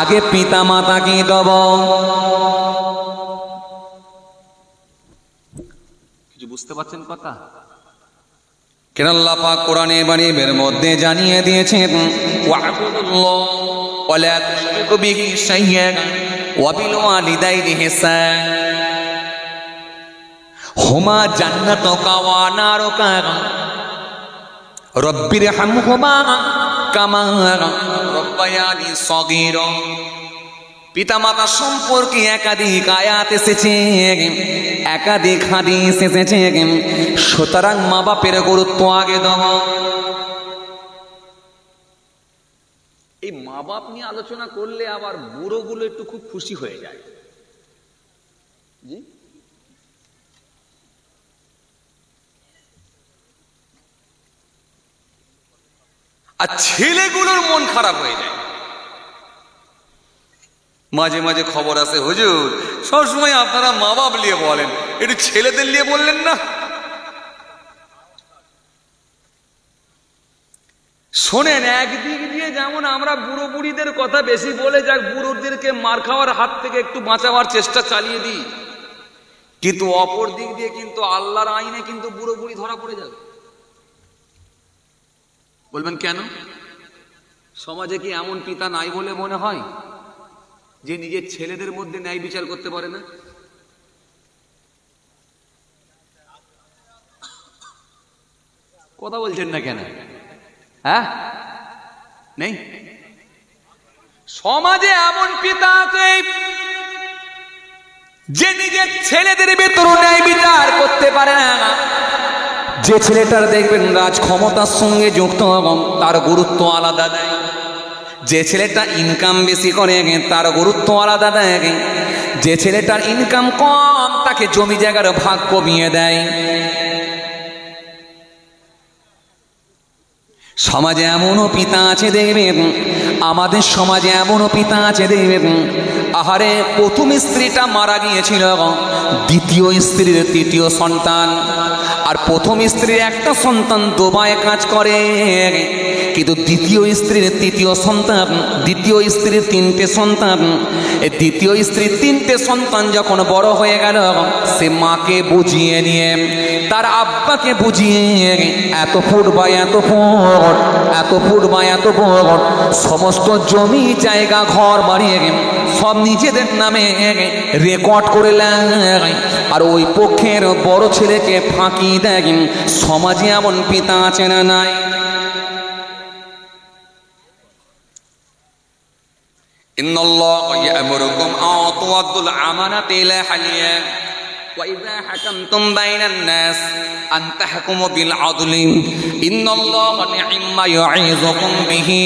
আগে পিতা মাতাকে দেব। কিছু বুঝতে পারছেন কথা? কেন আল্লাহ পাক কোরআনে বাণীর মধ্যে জানিয়ে দিয়েছেন, ওয়া'বুদুল্লাহ ওয়া লা তুশরিকু বিহি শাইয়্যান ওয়া বিল ওয়ালিদাইনি ইহসান হুমা জান্নাতুকা ওয়া নারুকা রব্বিরহামহুমা কামা রাব্বায়ানি সগীরা। পিতামাতা সম্পর্কে একাধিক আয়াত এসেছে, একাধিক হাদিস এসেছে। সুতরাং মা বাপের গুরুত্ব আগে দাও। এই মা বাপ নিয়ে আলোচনা করলে আবার বুড়োগুলো একটু খুব খুশি হয়ে যায়। জি, আর ছেলেগুলোর মন খারাপ হয়ে যায়। মাঝে মাঝে খবর আসে, হুজুর সবসময় আপনারা মা বাপ নিয়ে বলেন, একটু ছেলেদের নিয়ে বললেন না। শোনেন, একদিক দিয়ে যেমন আমরা বুড়ো বুড়িদের কথা বেশি বলে যাক, বুড়োদেরকে মার খাওয়ার হাত থেকে একটু বাঁচাবার চেষ্টা চালিয়ে দিই, কিন্তু অপর দিক দিয়ে কিন্তু আল্লাহর আইনে কিন্তু বুড়ো বুড়ি ধরা পড়ে যাবে। বলবেন কেন? সমাজে কি এমন পিতা নাই বলে মনে হয় যে নিজের ছেলেদের মধ্যে ন্যায় বিচার করতে পারে না? কথা বলছেন না কেন? হ্যাঁ, নেই? সমাজে এমন পিতা আছে যে নিজের ছেলেদের ভেতর ন্যায় বিচার করতে পারে না। যে ছেলেটার দেখবেন রাজ ক্ষমতার সঙ্গে যুক্ত, তার গুরুত্ব আলাদা দেয়। যে ছেলেটা ইনকাম বেশি করে তার গুরুত্ব আলাদা দেয়। যে ছেলেটার ইনকাম কম তাকে জমি জায়গার ভাগ কমিয়ে দেয়। সমাজে এমনও পিতা আছে দেখবেন, আমাদের সমাজে এমনও পিতা আছে দেখবেন, আহারে প্রথম স্ত্রীটা মারা গিয়েছিল, দ্বিতীয় স্ত্রীর তৃতীয় সন্তান, আর প্রথম স্ত্রীর একটা সন্তান দুবাইয়ে কাজ করে, কিন্তু দ্বিতীয় স্ত্রীর তৃতীয় সন্তান, দ্বিতীয় স্ত্রীর তিনটে সন্তান, এই দ্বিতীয় স্ত্রীর তিনটে সন্তান যখন বড় হয়ে গেল, সে মাকে বুঝিয়ে নিয়ে তার আব্বাকে বুঝিয়ে এত ফুট বা এত ফুট, এত ফুট বা এত ফুট সমস্ত জমি জায়গা ঘর বাড়ি সব নিজেদের নামে রেকর্ড করে নেয়, আর ওই পক্ষের বড় ছেলেকে ফাঁকি দেয়। সমাজে এমন পিতা আছে না নাই? ইন্নাল্লাহা ইয়া'মুরুকুম আন তু'আদ্দুল আমানাতি ইলা আহলিহা ওয়া ইযা হাকামতুম বাইনান নাস আন তাহকুমু বিল আদলি ইন্নাল্লাহা নি'ম্মা ইউ'ইযুকুম বিহি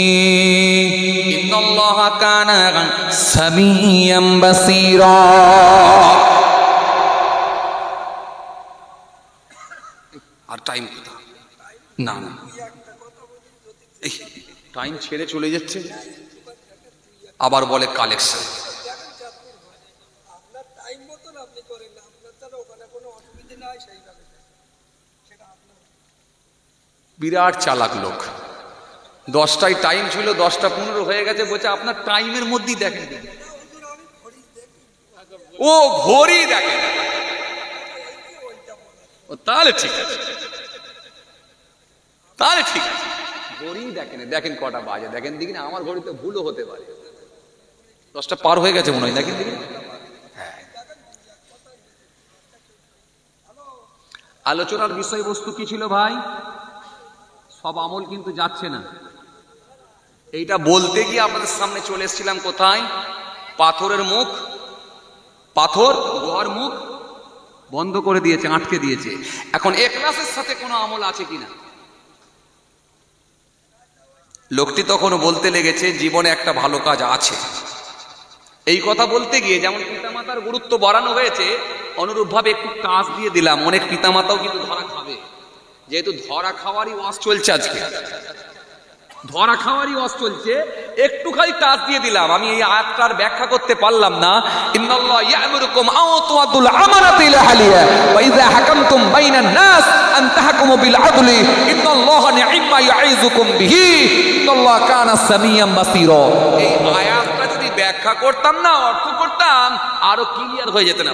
ইন্নাল্লাহা কানা সামিয়্যাম বাসীরা। আর টাইম না না, এই টাইম ছেড়ে চলে যাচ্ছে, আবার বলে কালেকশন। বিরাট চালাক লোক, 10টায় টাইম ছিল, 10টা 15 হয়ে গেছে, বলছে আপনার টাইমের মধ্যেই দেখেন। ও ঘড়ি দেখে, ও তাহলে ঠিক আছে, তাহলে ঠিক আছে, ঘড়ি দেখেন, দেখেন কটা বাজে, দেখেন দেখি না, আমার ঘড়িতে ভুলও হতে পারে, 10টা পার হয়ে গেছে মনে হয়, দেখেন দেখি। হ্যাঁ, আলোচনার বিষয়বস্তু কি ছিল ভাই? সব আমল কিন্তু যাচ্ছে না। এইটা বলতে গিয়ে আপনাদের সামনে চলে এসেছিলাম কোথায়? পাথরের মুখ, পাথর গুহার মুখ বন্ধ করে দিয়েছে, আটকে দিয়েছে। এখন ইখলাসের সাথে কোনো আমল আছে কিনা? লোকটি তখন বলতে লেগেছে জীবনে একটা ভালো কাজ আছে। এই কথা বলতে গিয়ে যেমন পিতামাতার গুরুত্ব বাড়ানো হয়েছে, অনুরূপভাবে একটু কাজ দিয়ে দিলাম। অনেক পিতামাতাও কিন্তু ধরা খাবে, যেহেতু ধরা খাওয়ারই ওয়াজ চলছে, আজকে ধরা খাওয়ারই ওয়াজ চলছে, একটু খালি কাজ দিয়ে দিলাম। আমি এই আয়াতটার ব্যাখ্যা করতে পারলাম না। ইন্নাল্লাহা ইয়া'মুরুকুম আন তু'আদ্দুল আমানাতি ইলা আহলিহা ওয়া ইযা হাকামতুম বাইনান নাস আন তাহকুমু বিল আদলি ইন্নাল্লাহা নি'ম্মা ইউ'ইযুকুম বিহি ইন্নাল্লাহা কানা সামিয়্যাম বাসীরা। এই আয়াতটা যদি ব্যাখ্যা করতাম না, অর্থ করতাম, আরো ক্লিয়ার হয়ে যেত না।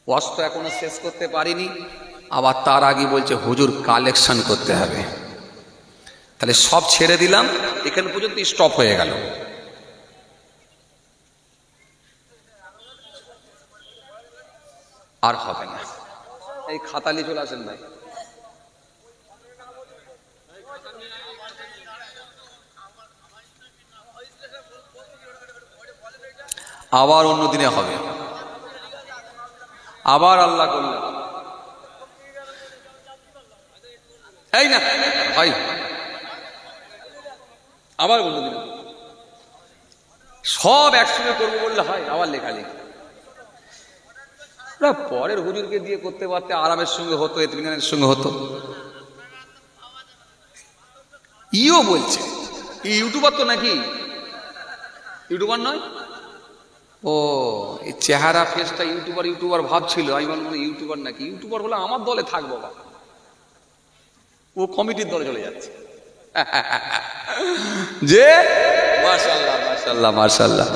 ওয়াজ তো এখনো শেষ করতে পারিনি, আবার তার আগে বলছে হুজুর কালেকশন করতে হবে। তাহলে সব ছেড়ে দিলাম, এখানে পর্যন্ত স্টপ হয়ে গেল। আর হবে না। এই খাতা নিয়ে চলে আসেন ভাই। আবার অন্য দিনে হবে, আবার আল্লাহ করলেন। এই না ভাই, আবার অন্য দিনে সব একসঙ্গে করবো বললে হয়, আবার লেখালেখি। পরের হুজুরকে দিয়ে করতে পারতে আরামের সঙ্গে হতো, ইতমিনানের সঙ্গে হতো। ইও বলছে ইউটিউবার তো নাকি, ইউটিউবার নয়? ও এই চেহারা ফেসটা ইউটিউবার ইউটিউবার ভাবছিল। আমি বললাম ইউটিউবার নাকি, ইউটিউবার হলে আমার দলে থাকবো বাবা, ও কমিটির দলে চলে যাচ্ছে। যে মাশাআল্লাহ মাশাআল্লাহ মাশাআল্লাহ,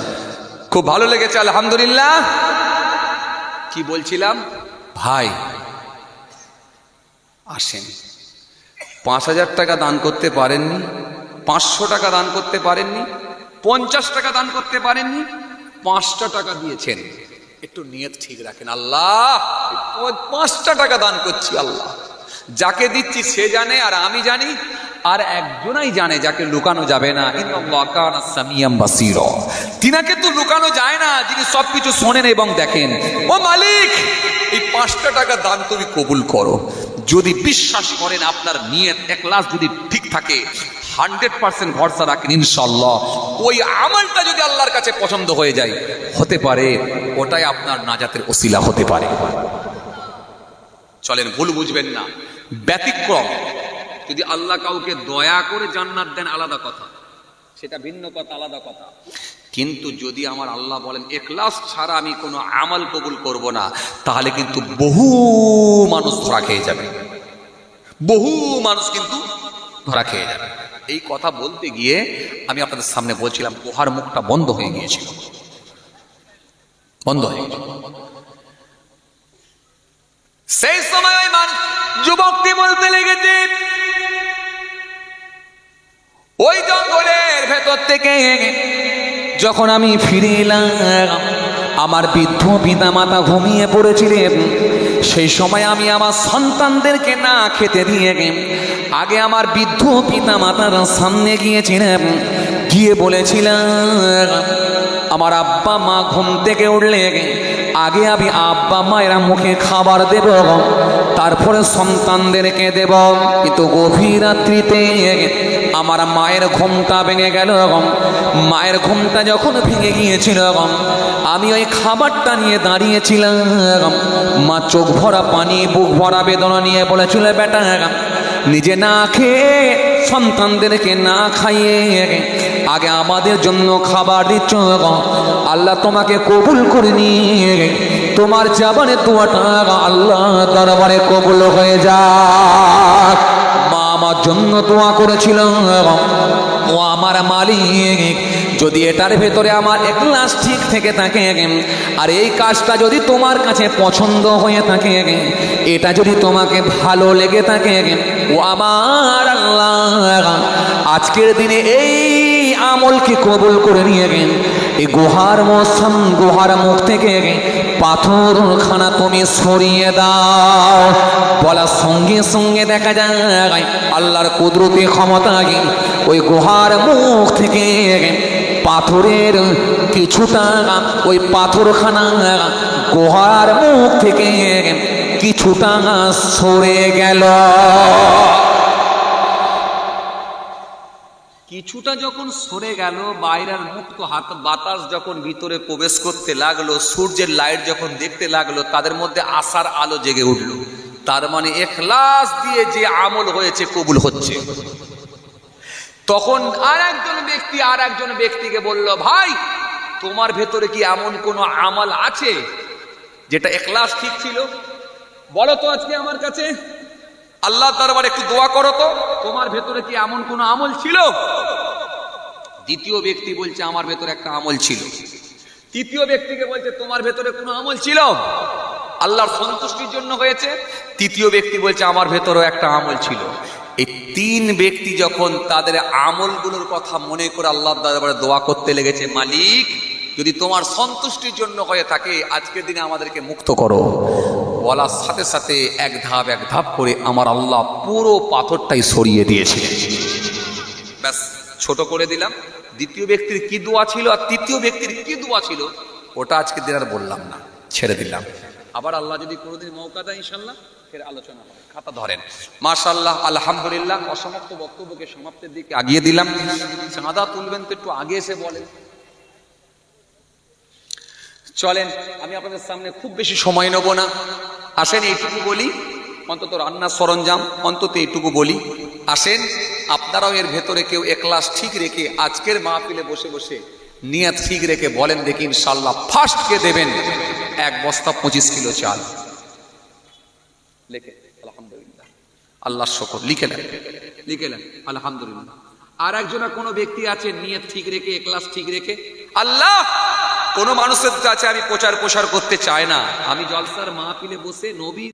খুব ভালো লেগেছে আলহামদুলিল্লাহ। কি বলছিলাম ভাই, আসেন 5,000 টাকা দান করতে পারেননি, 500 টাকা দান করতে পারেননি, 50 টাকা দান করতে পারেননি, 5টা টাকা দিয়েছেন। একটু নিয়ত ঠিক রাখেন, আল্লাহ 5টা টাকা দান করছি, আল্লাহ যাকে দিচ্ছি সে জানে আর আমি জানি, আর একজনই জানে যাকে লুকানো যাবে না। ইন্নাল্লাহা কানা সামিয়্যাম বাসীরা, তিনাকে তো লুকানো যায় না, যিনি সবকিছু শোনেন এবং দেখেন। ও মালিক, এই 5টা টাকা দান তুমি কবুল করো। যদি বিশ্বাস করেন, আপনার নিয়ত ইখলাস যদি ঠিক থাকে, 100% ভরসা রাখেন ইনশাআল্লাহ ওই আমলটা যদি আল্লাহর কাছে পছন্দ হয়ে যায়, হতে পারে ওটাই আপনার নাজাতের ওসিলা হতে পারে। চলেন, ভুল বুঝবেন না, ব্যতিক্রম যদি আল্লাহ কাউকে দয়া করে জান্নাত দেন আলাদা কথা, সেটা ভিন্ন কথা, আলাদা কথা। কিন্তু যদি আমার আল্লাহ বলেন ইখলাস ছাড়া আমি কোনো আমল কবুল করব না, তাহলে কিন্তু বহু মানুষ ধরা খেয়ে যাবে, বহু মানুষ কিন্তু ধরা খেয়ে যাবে। এই কথা বলতে গিয়ে আমি আপনাদের সামনে বলছিলাম গুহার মুখটা বন্ধ হয়ে গিয়েছিল, বন্ধ হয়ে গেছিল। সেই সময় ওই যুবকটি বলতে লেগেছে, ওই জঙ্গলের ভেতর থেকে যখন আমি ফিরে এলাম, আমার বৃদ্ধ পিতা মাতা ঘুমিয়ে পড়েছিলেন। সেই সময় আমি আমার সন্তানদেরকে না খেতে দিয়ে আগে আমার বৃদ্ধ পিতা মাতার সামনে গিয়েছিলাম, গিয়ে বলেছিলাম আমার আব্বা মা ঘুম থেকে উঠলে আগে আমি আব্বা মায়ের মুখে খাবার দেব, তারপরে সন্তানদেরকে দেব। কিন্তু গভীর রাত্রিতে আমার মায়ের ঘুমটা ভেঙে গেল। মায়ের ঘুমটা যখন ভেঙে গিয়েছিল, আমি ওই খাবারটা নিয়ে দাঁড়িয়েছিলাম। মা চোখ ভরা পানি, বুক ভরা বেদনা নিয়ে বলেছিল, বেটা নিজে না খেয়ে সন্তানদেরকে না খাইয়ে আগে আমাদের জন্য খাবার দিচ্ছ, আল্লাহ তোমাকে কবুল করে নিয়ে তোমার জবানে দোয়াটা আল্লাহ দরবারে কবুল হয়ে যাক। মা আমার জন্য দোয়া করেছিল, ও আমার মালিক যদি এটার ভেতরে আমার ইখলাস ঠিক থেকে থাকে, আর এই কাজটা যদি তোমার কাছে পছন্দ হয়ে থাকে, এটা যদি তোমাকে ভালো লেগে থাকে, ও আমার আল্লাহ আজকের দিনে এই আমলকে কবুল করে নিয়ে এই গুহার মুখ থেকে পাথরখানা তুমি সরিয়ে দাও। বলার সঙ্গে সঙ্গে দেখা যায় আল্লাহর কুদরতি ক্ষমতা ওই গুহার মুখ থেকে পাথরের কিছুটা, ওই পাথরখানা গুহার মুখ থেকে কিছুটা সরে গেল। কিছুটা যখন সরে গেল, বাইরের মুক্ত হাত বাতাস যখন ভিতরে প্রবেশ করতে লাগলো, সূর্যের লাইট যখন দেখতে লাগলো, তাদের মধ্যে আশার আলো জেগে উঠলো। তার মানে ইখলাস দিয়ে যে আমল হয়েছে কবুল হচ্ছে। তখন আর একজন ব্যক্তিকে বলল, ভাই তোমার ভেতরে কি এমন কোন আমল আছে যেটা ইখলাস ঠিক ছিল? বলো তো আজকে আমার কাছে, আল্লাহ দরবারে একটু দোয়া করো তো, তোমার ভেতরে কি এমন কোন আমল ছিল? দ্বিতীয় ব্যক্তি বলছে আমার ভেতরে একটা আমল ছিল। তৃতীয় ব্যক্তিকে বলছে তোমার ভেতরে কোনো আমল ছিল, আল্লাহর সন্তুষ্টির জন্য হয়েছে। তৃতীয় ব্যক্তি বলছে আমার ভেতরেও একটা আমল ছিল। এই তিন ব্যক্তি যখন তাদের আমলগুলোর কথা মনে করে আল্লাহর দরবারে দোয়া করতে লেগেছে, মালিক যদি তোমার সন্তুষ্টির জন্য হয়ে থাকে আজকের দিনে আমাদেরকে মুক্ত করো, বলার সাথে সাথে এক ধাপ করে আমার আল্লাহ পুরো পাথরটাই সরিয়ে দিয়েছে। ব্যাস, ছোট করে দিলাম। দ্বিতীয় ব্যক্তির কি দোয়া ছিল আর তৃতীয় ব্যক্তির কি দোয়া ছিল ওটা আজকে দিন আর বললাম না, ছেড়ে দিলাম। আবার আল্লাহ যদি কোনোদিন মৌকা দেয় ইনশাল্লাহ ফের আলোচনা হবে। খাতা ধরেন। মাশাআল্লাহ, আলহামদুলিল্লাহ। অসমাপ্ত বক্তব্যকে সমাপ্তের দিকে আগিয়ে দিলাম। চাঁদা তুলবেন তো একটু আগে এসে বলেন। চলেন, আমি আপনাদের সামনে খুব বেশি সময় নেব না। আসেন এইটুকু বলি, অন্তত রান্নার সরঞ্জাম অন্তত এইটুকু বলি। আসেন আপনারাও এর ভেতরে কেউ ইখলাস ঠিক রেখে আজকের মাহফিলে বসে বসে নিয়ত ঠিক রেখে বলেন দেখি ইনশাআল্লাহ ফার্স্ট কে দেবেন 1 বস্তা 25 কিলো চাল। লিখে আলহামদুলিল্লাহ, আল্লাহ শুকর, লিখে নেন আলহামদুলিল্লাহ। আর একজনা কোনো ব্যক্তি আছে নিয়ত ঠিক রেখে ইখলাস ঠিক রেখে, আল্লাহ কোন মানুষের কাছে আমি প্রচার করতে চাই না, আমি জলসার মাহফিলে বসে নবী